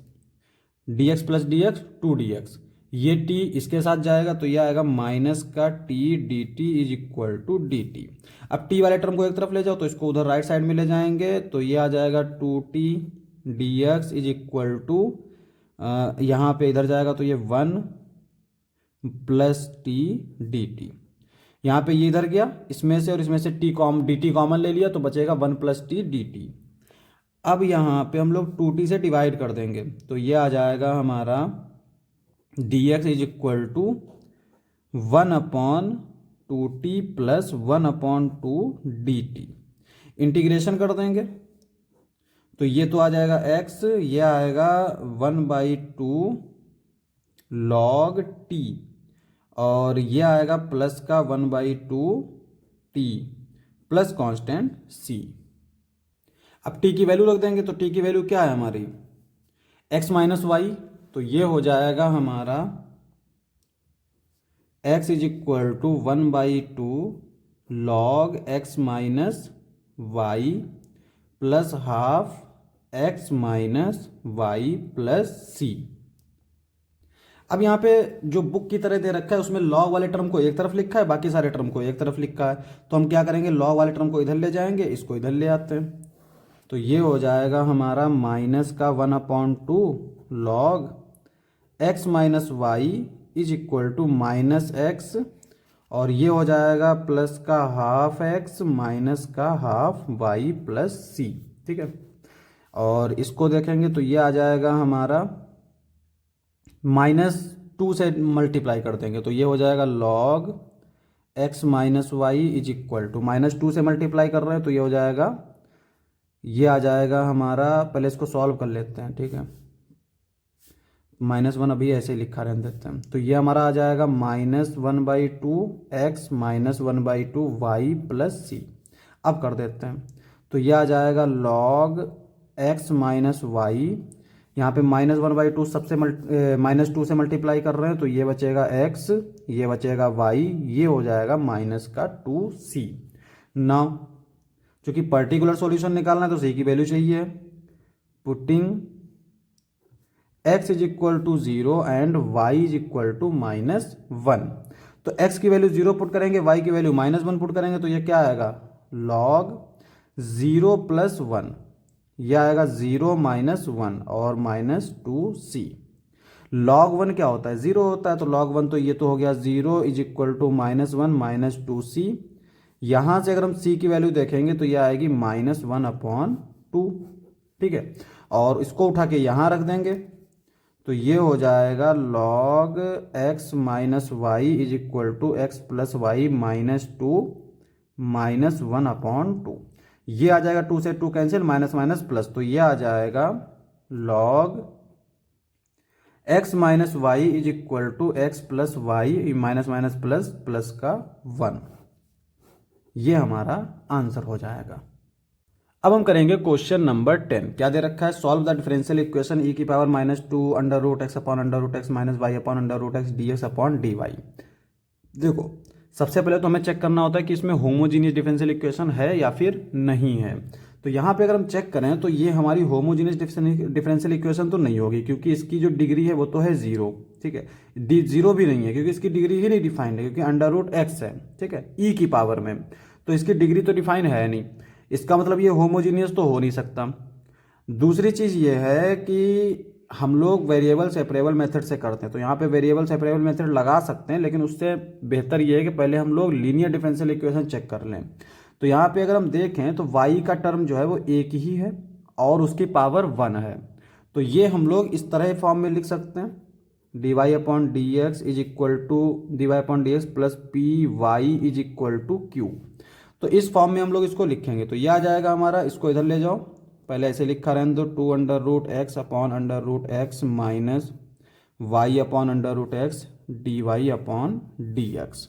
dx plus D x 2dx, ये t इसके साथ जाएगा तो ये आएगा माइनस का t dt is equal to d t. अब t वाले टर्म को एक तरफ ले जाओ तो इसको उधर राइट साइड में ले जाएंगे, तो ये आ जाएगा 2t dx is equal to, यहाँ पे इधर जाएगा तो ये 1 प्लस टी डी टी। यहाँ पे ये इधर गया इसमें से, और इसमें से डी टी कॉमन ले लिया तो बचेगा 1 प्लस टी डी टी। अब यहाँ पे हम लोग 2t से डिवाइड कर देंगे तो ये आ जाएगा हमारा dx is equal to 1 upon 2t plus 1 upon 2 d t. Integration कर देंगे तो ये तो आ जाएगा x, ये आएगा 1/2 log t, और ये आएगा प्लस का 1/2 t प्लस कांस्टेंट c। अब t की वैल्यू रख देंगे तो t की वैल्यू क्या है हमारी, x माइनस वाई, तो ये हो जाएगा हमारा x is equal to 1/2 log x minus y plus half x minus y plus C. अब यहाँ पे जो बुक की तरह दे रखा है उसमें लॉग वाले टर्म को एक तरफ लिखा है, बाकी सारे टर्म को एक तरफ लिखा है। तो हम क्या करेंगे, लॉग वाले टर्म को इधर ले जाएंगे, इसको इधर ले आते हैं, तो ये हो जाएगा हमारा माइनस का 1/2 log x minus Y is equal to minus x, और ये हो जाएगा प्लस का हाफ x माइनस का हाफ y प्लस सी। ठीक है, और इसको देखेंगे तो ये आ जाएगा हमारा -2 से मल्टीप्लाई कर देंगे तो ये हो जाएगा log x minus Y is equal to, -2 से मल्टीप्लाई कर रहे हैं तो ये हो जाएगा, ये आ जाएगा हमारा, पहले इसको सॉल्व कर लेते हैं। ठीक है, -1 अभी ऐसे ही लिखा रहने देते हैं, तो ये हमारा आ जाएगा -1/2 x minus 1/2 y plus C. अब कर देते हैं तो ये आ जाएगा log x माइनस वाई, यहाँ पे -1/2 सबसे -2 से मल्टीप्लाई कर रहे हैं, तो ये बचेगा x, ये बचेगा y, ये हो जाएगा -2c। नाउ चूंकि पर्टिकुलर सॉल्यूशन निकालना है तो c की वैल्यू चाहिए, putting x is equal to 0 and y is equal to -1। तो x की वैल्यू 0 पुट करेंगे, y की वैल्यू -1 पुट करेंगे, तो ये क्या आएगा, log 0 + 1, यह आएगा 0 - 1 और -2c। log 1 क्या होता है, 0 होता है, तो log 1 तो ये तो हो गया 0 इज इक्वल टू -1 -2c। यहाँ से अगर हम c की वैल्यू देखेंगे तो ये आएगी -1/2, ठीक है, और इसको उठा के यहाँ रख देंगे, तो ये हो जाएगा log x - y is equal to x + y -2 -1/2। ये आ जाएगा 2 से 2 कैंसिल, माइनस माइनस प्लस, तो ये आ जाएगा log x - y is equal to x + y minus minus plus plus का 1। ये हमारा आंसर हो जाएगा। अब हम करेंगे क्वेश्चन नंबर 10। क्या दे रखा है, solve the differential equation e की पावर -2 √x/√x -y/√x dx/dy। देखो सबसे पहले तो हमें चेक करना होता है कि इसमें होमोजीनियस डिफरेंशियल इक्वेशन है या फिर नहीं है। तो यहाँ पे अगर हम चेक करें तो ये हमारी होमोजीनियस डिफरेंशियल इक्वेशन तो नहीं होगी, क्योंकि इसकी जो डिग्री है वो तो है 0, ठीक है, 0 भी नहीं है क्योंकि इसकी डिग्री ही नहीं डिफाइंड है, क्योंकि √x है, ठीक है, e की पावर में, तो इसकी डिग्री तो डिफाइन है नहीं, इसका मतलब ये होमोजीनियस तो हो नहीं सकता। दूसरी चीज़ ये है कि हम लोग वेरिएबल सेपरेबल मेथड से करते हैं, तो यहाँ पे वेरिएबल सेपरेबल मेथड लगा सकते हैं, लेकिन उससे बेहतर ये है कि पहले हम लोग लीनियर डिफरेंशियल इक्वेशन चेक कर लें। तो यहाँ पे अगर हम देखें तो y का टर्म जो है वो एक ही है और उसकी पावर 1 है, तो ये हम लोग इस तरह फॉर्म में लिख सकते हैं, dy/dx is equal to dy/dx plus py is equal to q। तो इस फॉर्म में हम लोग इसको लिखेंगे, तो ये आ जाएगा हमारा, इसको इधर ले जाओ, पहले ऐसे लिखा रहने दो, 2√x/√x माइनस y/√x dy/dx।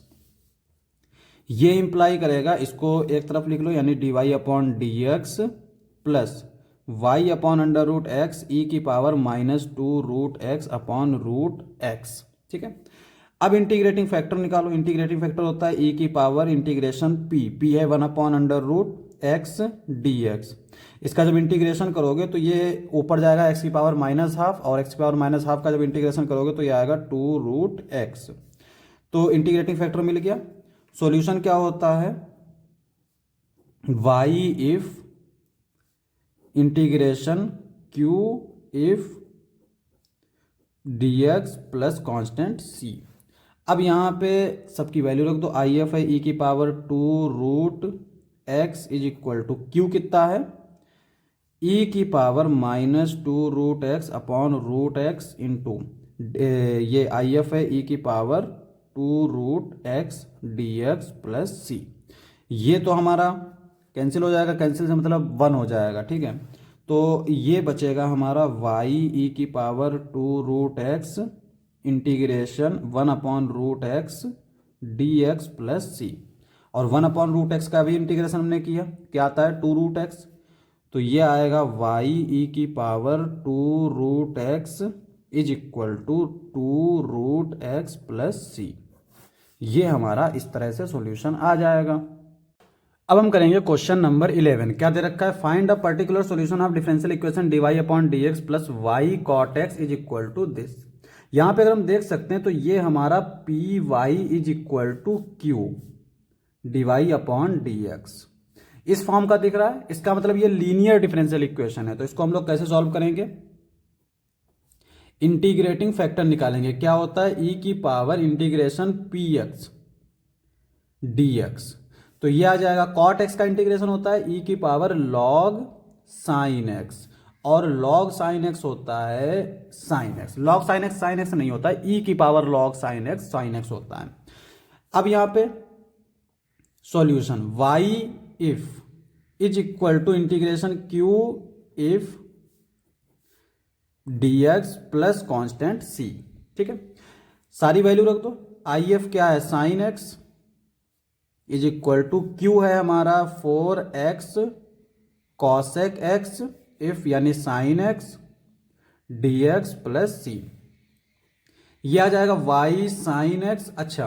ये इंप्लाई करेगा, इसको एक तरफ लिख लो, यानी dy/dx प्लस y/√x e की पावर -2√x/√x, ठीक है। अब इंटीग्रेटिंग फैक्टर निकालो, इंटीग्रेटिंग फैक्टर होता है e की पावर इंटीग्रेशन p है 1/√x dx। इसका जब इंटीग्रेशन करोगे तो ये ऊपर जाएगा x की पावर -½ और x की पावर -½ का जब इंटीग्रेशन करोगे तो ये आएगा 2√x। तो इंटीग्रेटिंग फैक्टर मिल गया। सॉल्यूशन क्या होता है, y if integration q if dx plus constant c। अब यहाँ पे सबकी वैल्यु रख दो, आई एफ है e की power 2√x is equal to q कितना है, e की पावर -2√x/√x इंटू ये आई एफ है e की power 2√x dx plus c। ये तो हमारा कैंसिल हो जाएगा, कैंसिल से मतलब 1 हो जाएगा, ठीक है। तो ये बचेगा हमारा y e की power 2√x integration 1/√x dx plus c, और 1/√x का भी इंटीग्रेशन हमने किया, क्या आता है 2√x, तो ये आएगा y e की power 2√x is equal to 2√x plus c। ये हमारा इस तरह से सॉल्यूशन आ जाएगा। अब हम करेंगे क्वेश्चन नंबर 11। क्या दे रखा है, find a particular solution of differential equation dy/dx plus y cot x is equal to this. यहाँ पे अगर हम देख सकते हैं तो ये हमारा py is equal to q dy/dx इस फॉर्म का दिख रहा है, इसका मतलब ये लीनियर डिफरेंशियल इक्वेशन है। तो इसको हम लोग कैसे सॉल्व करेंगे, इंटीग्रेटिंग फैक्टर निकालेंगे, क्या होता है e की पावर इंटीग्रेशन px dx, तो ये आ जाएगा cot x का इंटीग्रेशन होता है e की पावर log sin x, और log sin x होता है sin x, log sin x नहीं होता है, e की पावर log sin x होता है। अब यहां पे solution y if is equal to integration q if dx plus constant c, ठीक है, सारी वैल्यू रख दो। आई एफ क्या है, sine x is equal to q है हमारा 4x cosec x इफ यानी sine x d x plus C. ये आ जाएगा वाई साइन एक्स। अच्छा,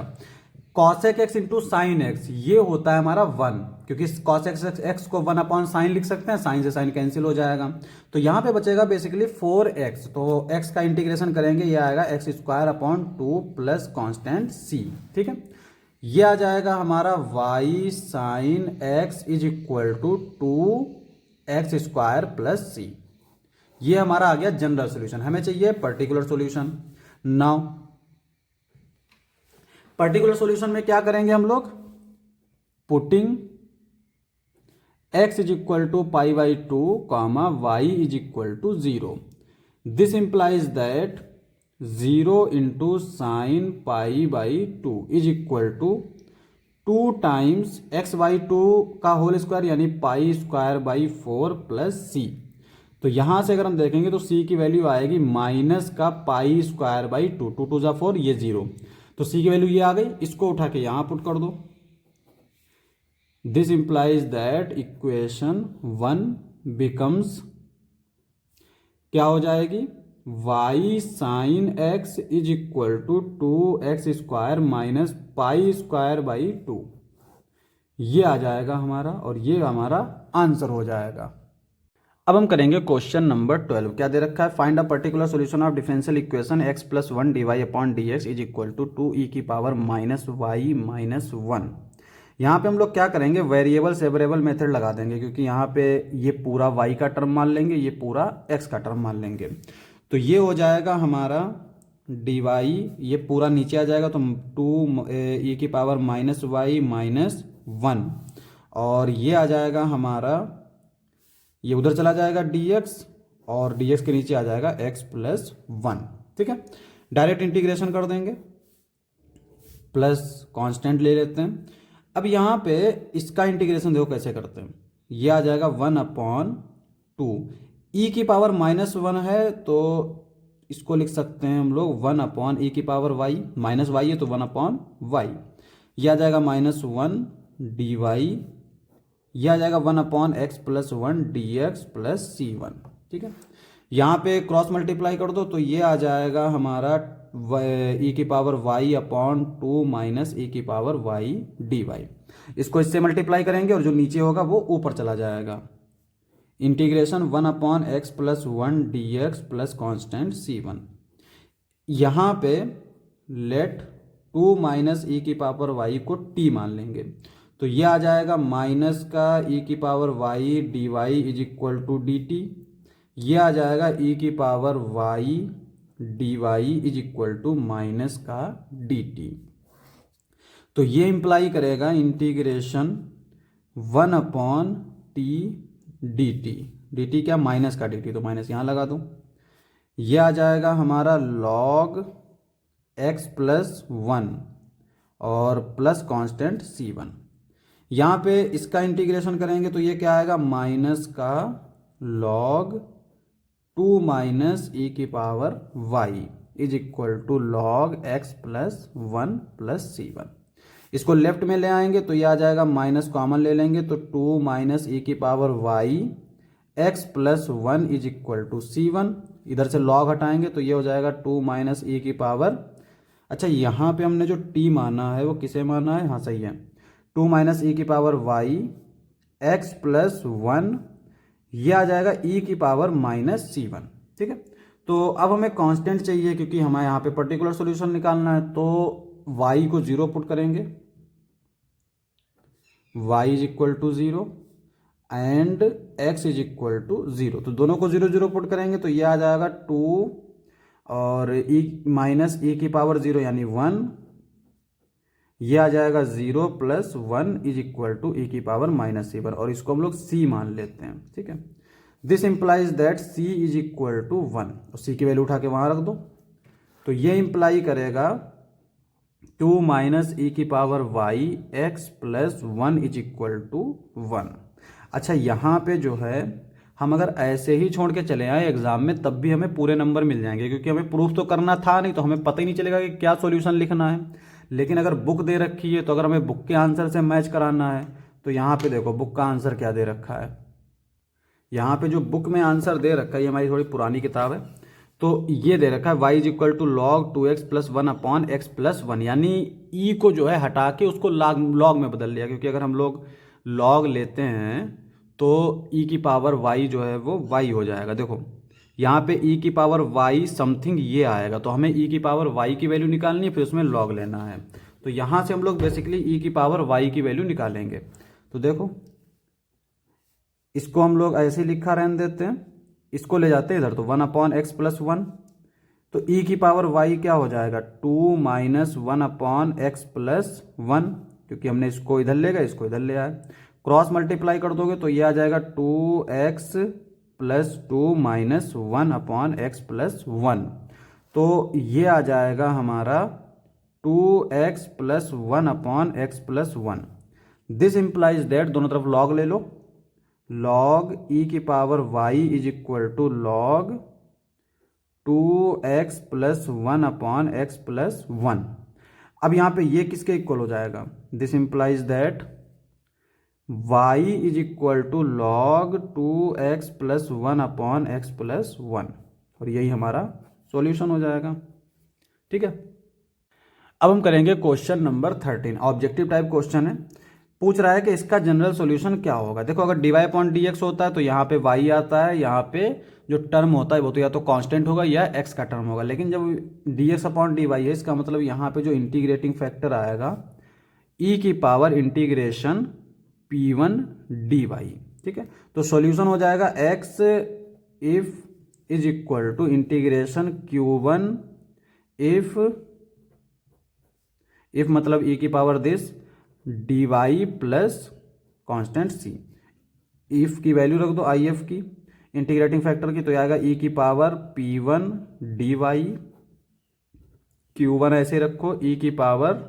cosec x into sine x ये होता है हमारा 1, क्योंकि कॉसेक एक्स को 1 अपॉन साइन लिख सकते हैं, साइन से साइन कैंसिल हो जाएगा। तो यहाँ पे बचेगा बेसिकली 4x। तो x का इंटीग्रेशन करेंगे, ये आएगा x square upon 2 plus constant c। ठीक है, ये आ जाएगा हमारा y sine x is equal to 2x square plus c। ये हमारा आ गया जनरल सोल्यूशन। हमें चाहिए particular solution. Now particular solution में क्या करेंगे हम लोग, putting x is equal to pi by 2 comma y is equal to 0। This implies that 0 into sine pi by 2 is equal to 2 times x by 2 का whole square यानी पाई square by 4 plus सी। तो यहां से अगर हम देखेंगे तो c की वैल्यू आएगी माइनस का पाई स्क्वायर बाई 2, 2 2 जा 4, ये 0। तो c की वैल्यू ये आ गई, इसको उठा के यहां पुट कर दो। This implies that equation 1 becomes क्या हो जाएगी, y sine x is equal to 2x square minus pi square by 2। ये आ जाएगा हमारा, और ये हमारा आंसर हो जाएगा। अब हम करेंगे क्वेश्चन नंबर 12। क्या दे रखा है, find a particular solution of differential equation x plus 1 d Y upon D x is equal to 2e की पावर माइनस वाई माइनस 1। यहाँ पे हम लोग क्या करेंगे, वेरिएबल सेवरेबल मेथड लगा देंगे, क्योंकि यहाँ पे ये पूरा y का टर्म मान लेंगे, ये पूरा x का टर्म मान लेंगे। तो ये हो जाएगा हमारा डी वाई, ये पूरा नीचे आ जाएगा, तो 2e की पावर माइनस वाई माइनस 1, और ये आ जाएगा हमारा, ये उधर चला जाएगा dx, और dx के नीचे आ जाएगा x प्लस 1। ठीक है, डायरेक्ट इंटीग्रेशन कर देंगे, प्लस कांस्टेंट ले लेते हैं। अब यहाँ पे इसका इंटीग्रेशन देखो कैसे करते हैं, ये आ जाएगा 1 अपॉन 2, e की पावर माइनस 1 है तो इसको लिख सकते हैं हम लोग 1 अपॉन e की पावर y, माइनस y है तो 1 अपॉन y। ये आ जाएगा माइनस 1 डी वाई, यह आ जाएगा 1 upon x plus 1 d x plus C 1। ठीक है, यहाँ पे क्रॉस मल्टीप्लाई कर दो तो ये आ जाएगा हमारा e की power y upon 2 minus e की पावर y डी वाई। इसको इससे मल्टीप्लाई करेंगे और जो नीचे होगा वो ऊपर चला जाएगा। Integration 1 upon x plus 1 d x plus constant c1। यहाँ पे लेट 2 माइनस e की पावर y को t मान लेंगे, तो ये आ जाएगा माइनस का e की power y d y is equal to d t. ये आ जाएगा e की power y d y is equal to minus का डी टी। तो ये इंप्लाई करेगा integration 1 upon t d t. D t क्या, माइनस का डी टी, तो माइनस यहाँ लगा दूँ। ये आ जाएगा हमारा लॉग x प्लस 1 और प्लस कॉन्स्टेंट c1। यहाँ पे इसका इंटीग्रेशन करेंगे तो ये क्या आएगा, माइनस का लॉग 2 माइनस e की power y is equal to log x plus 1 plus c1। इसको लेफ्ट में ले आएंगे तो ये आ जाएगा, माइनस कॉमन ले लेंगे तो 2 माइनस e की power y x plus 1 is equal to c1। इधर से लॉग हटाएंगे तो ये हो जाएगा 2 माइनस e की पावर, अच्छा यहाँ पे हमने जो t माना है वो किसे माना है, हाँ सही है, 2 माइनस e की पावर y x प्लस 1, यह आ जाएगा e की पावर माइनस c1। ठीक है, तो अब हमें कांस्टेंट चाहिए क्योंकि हमें यहाँ पे पर्टिकुलर सॉल्यूशन निकालना है, तो y को 0 पुट करेंगे, y is equal to 0 and x is equal to 0। तो दोनों को 0 0 पुट करेंगे तो यह आ जाएगा 2 और e माइनस e की पावर 0 यानी 1, ये आ जाएगा 0 plus 1 is equal to e की पावर माइनस c1, और इसको हम लोग c मान लेते हैं। ठीक है, this implies that c is equal to 1, और c की वैल्यू उठा के वहां रख दो, तो ये इंप्लाई करेगा 2 माइनस e की power y x plus 1 is equal to 1। अच्छा, यहाँ पे जो है हम अगर ऐसे ही छोड़ के चले आए एग्जाम में तब भी हमें पूरे नंबर मिल जाएंगे, क्योंकि हमें प्रूफ तो करना था नहीं, तो हमें पता ही नहीं चलेगा कि क्या सॉल्यूशन लिखना है। लेकिन अगर बुक दे रखी है तो अगर हमें बुक के आंसर से मैच कराना है तो यहाँ पे देखो बुक का आंसर क्या दे रखा है। यहाँ पे जो बुक में आंसर दे रखा है, ये हमारी थोड़ी पुरानी किताब है, तो ये दे रखा है y is equal to log 2x plus 1 upon x plus 1, यानी e को जो है हटा के उसको लॉग में बदल लिया, क्योंकि अगर हम लोग लॉग लेते हैं तो e की पावर y जो है वो y हो जाएगा। देखो यहाँ पे e की पावर y समथिंग ये आएगा, तो हमें e की पावर y की वैल्यू निकालनी है, फिर उसमें लॉग लेना है। तो यहाँ से हम लोग बेसिकली e की पावर y की वैल्यू निकालेंगे। तो देखो इसको हम लोग ऐसे ही लिखा रहने देते हैं, इसको ले जाते हैं इधर, तो 1 अपॉन एक्स प्लस 1, तो e की पावर y क्या हो जाएगा 2 माइनस 1 अपॉन एक्स प्लस 1, क्योंकि हमने इसको इधर ले गए इसको इधर ले आए। क्रॉस मल्टीप्लाई कर दोगे तो ये आ जाएगा 2x plus 2 minus 1 upon x plus 1, तो ये आ जाएगा हमारा 2x plus 1 upon x plus 1। This implies that, दोनों तरफ लॉग ले लो, लॉग e की power y is equal to log 2x plus 1 upon x plus 1। अब यहाँ पे ये किसके इक्वल हो जाएगा, this implies that y is equal to log 2x plus 1 upon x plus 1, और यही हमारा सॉल्यूशन हो जाएगा। ठीक है, अब हम करेंगे question number 13, objective type question है। पूछ रहा है कि इसका जनरल सॉल्यूशन क्या होगा। देखो अगर dy अपॉन dx होता है तो यहाँ पे y आता है, यहाँ पे जो टर्म होता है वो तो या तो कांस्टेंट होगा या x का टर्म होगा, लेकिन जब dx अपॉन dy है इसका मतलब यहाँ पे जो इंटीग्रेटिंग फैक्टर आएगा e की पावर इंटीग्रेशन p1 dy। ठीक है, तो सॉल्यूशन हो जाएगा x if is equal to integration q1 if मतलब e की power this dy plus constant c, if की वैल्यू रख दो if की इंटीग्रेटिंग फैक्टर की, तो आएगा e की पावर p1 dy, q1 ऐसे रखो, e की पावर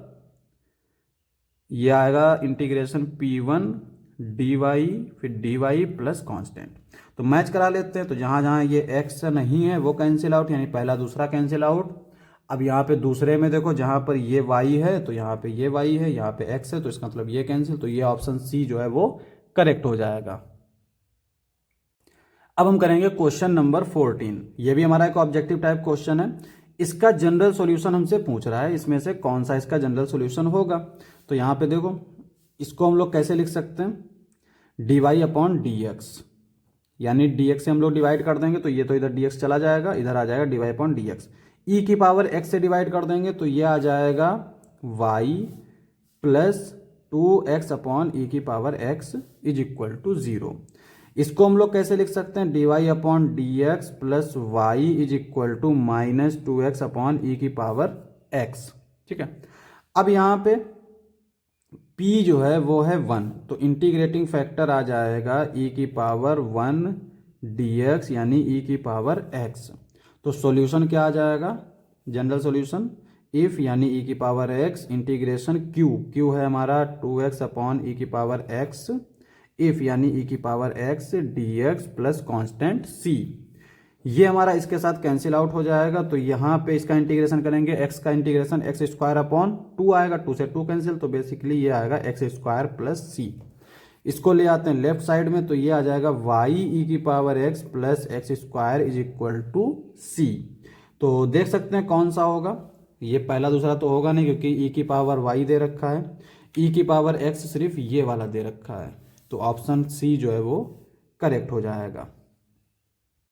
ये आएगा इंटीग्रेशन p1 dy फिर dy प्लस कॉन्स्टेंट। तो मैच करा लेते हैं, तो जहाँ जहाँ ये x नहीं है वो कैंसिल आउट, यानी पहला दूसरा कैंसिल आउट। अब यहाँ पे दूसरे में देखो जहाँ पर ये y है तो यहाँ पे ये y है, यहाँ पे x है, तो इसका मतलब ये कैंसिल, तो ये ऑप्शन सी जो है वो करेक्ट हो जाएगा। अब हम करेंगे क्वेश्चन नंबर 14, ये भी हमारा एक ऑब्जेक्टिव टाइप क्वेश्चन है। इसका जनरल सॉल्यूशन हमसे पूछ रहा है, इसमें से कौन सा इसका जनरल सॉल्यूशन होगा। तो यहाँ पे देखो इसको हम लोग कैसे लिख सकते हैं, dy अपॉन dx, यानी dx से हम लोग डिवाइड कर देंगे तो ये तो इधर dx चला जाएगा, इधर आ जाएगा dy अपॉन dx। e की पावर x से डिवाइड कर देंगे तो ये आ जाएगा y plus 2x upon e की power x is equal to 0। इसको हम लोग कैसे लिख सकते हैं, dy upon dx plus y is equal to minus 2x upon e की पावर x। ठीक है, अब यहाँ पे p जो है वो है 1, तो इंटीग्रेटिंग फैक्टर आ जाएगा e की पावर 1 dx यानी e की पावर x। तो सॉल्यूशन क्या आ जाएगा, जनरल सॉल्यूशन इफ यानी e की पावर x इंटीग्रेशन q है हमारा 2x अपॉन e की पावर x, इफ यानी e की power x dx plus constant c, ये हमारा इसके साथ कैंसिल आउट हो जाएगा। तो यहाँ पे इसका इंटीग्रेशन करेंगे, x का इंटीग्रेशन एक्स स्क्वायर अपॉन 2 आएगा, 2 से 2 कैंसिल, तो बेसिकली ये आएगा एक्स स्क्वायर प्लस c। इसको ले आते हैं लेफ्ट साइड में, तो ये आ जाएगा y e की power x plus x square is equal to c। तो देख सकते हैं कौन सा होगा, ये पहला दूसरा तो होगा नहीं क्योंकि e की पावर y दे रखा है, e की पावर x सिर्फ ये वाला दे रखा है, तो ऑप्शन सी जो है वो करेक्ट हो जाएगा।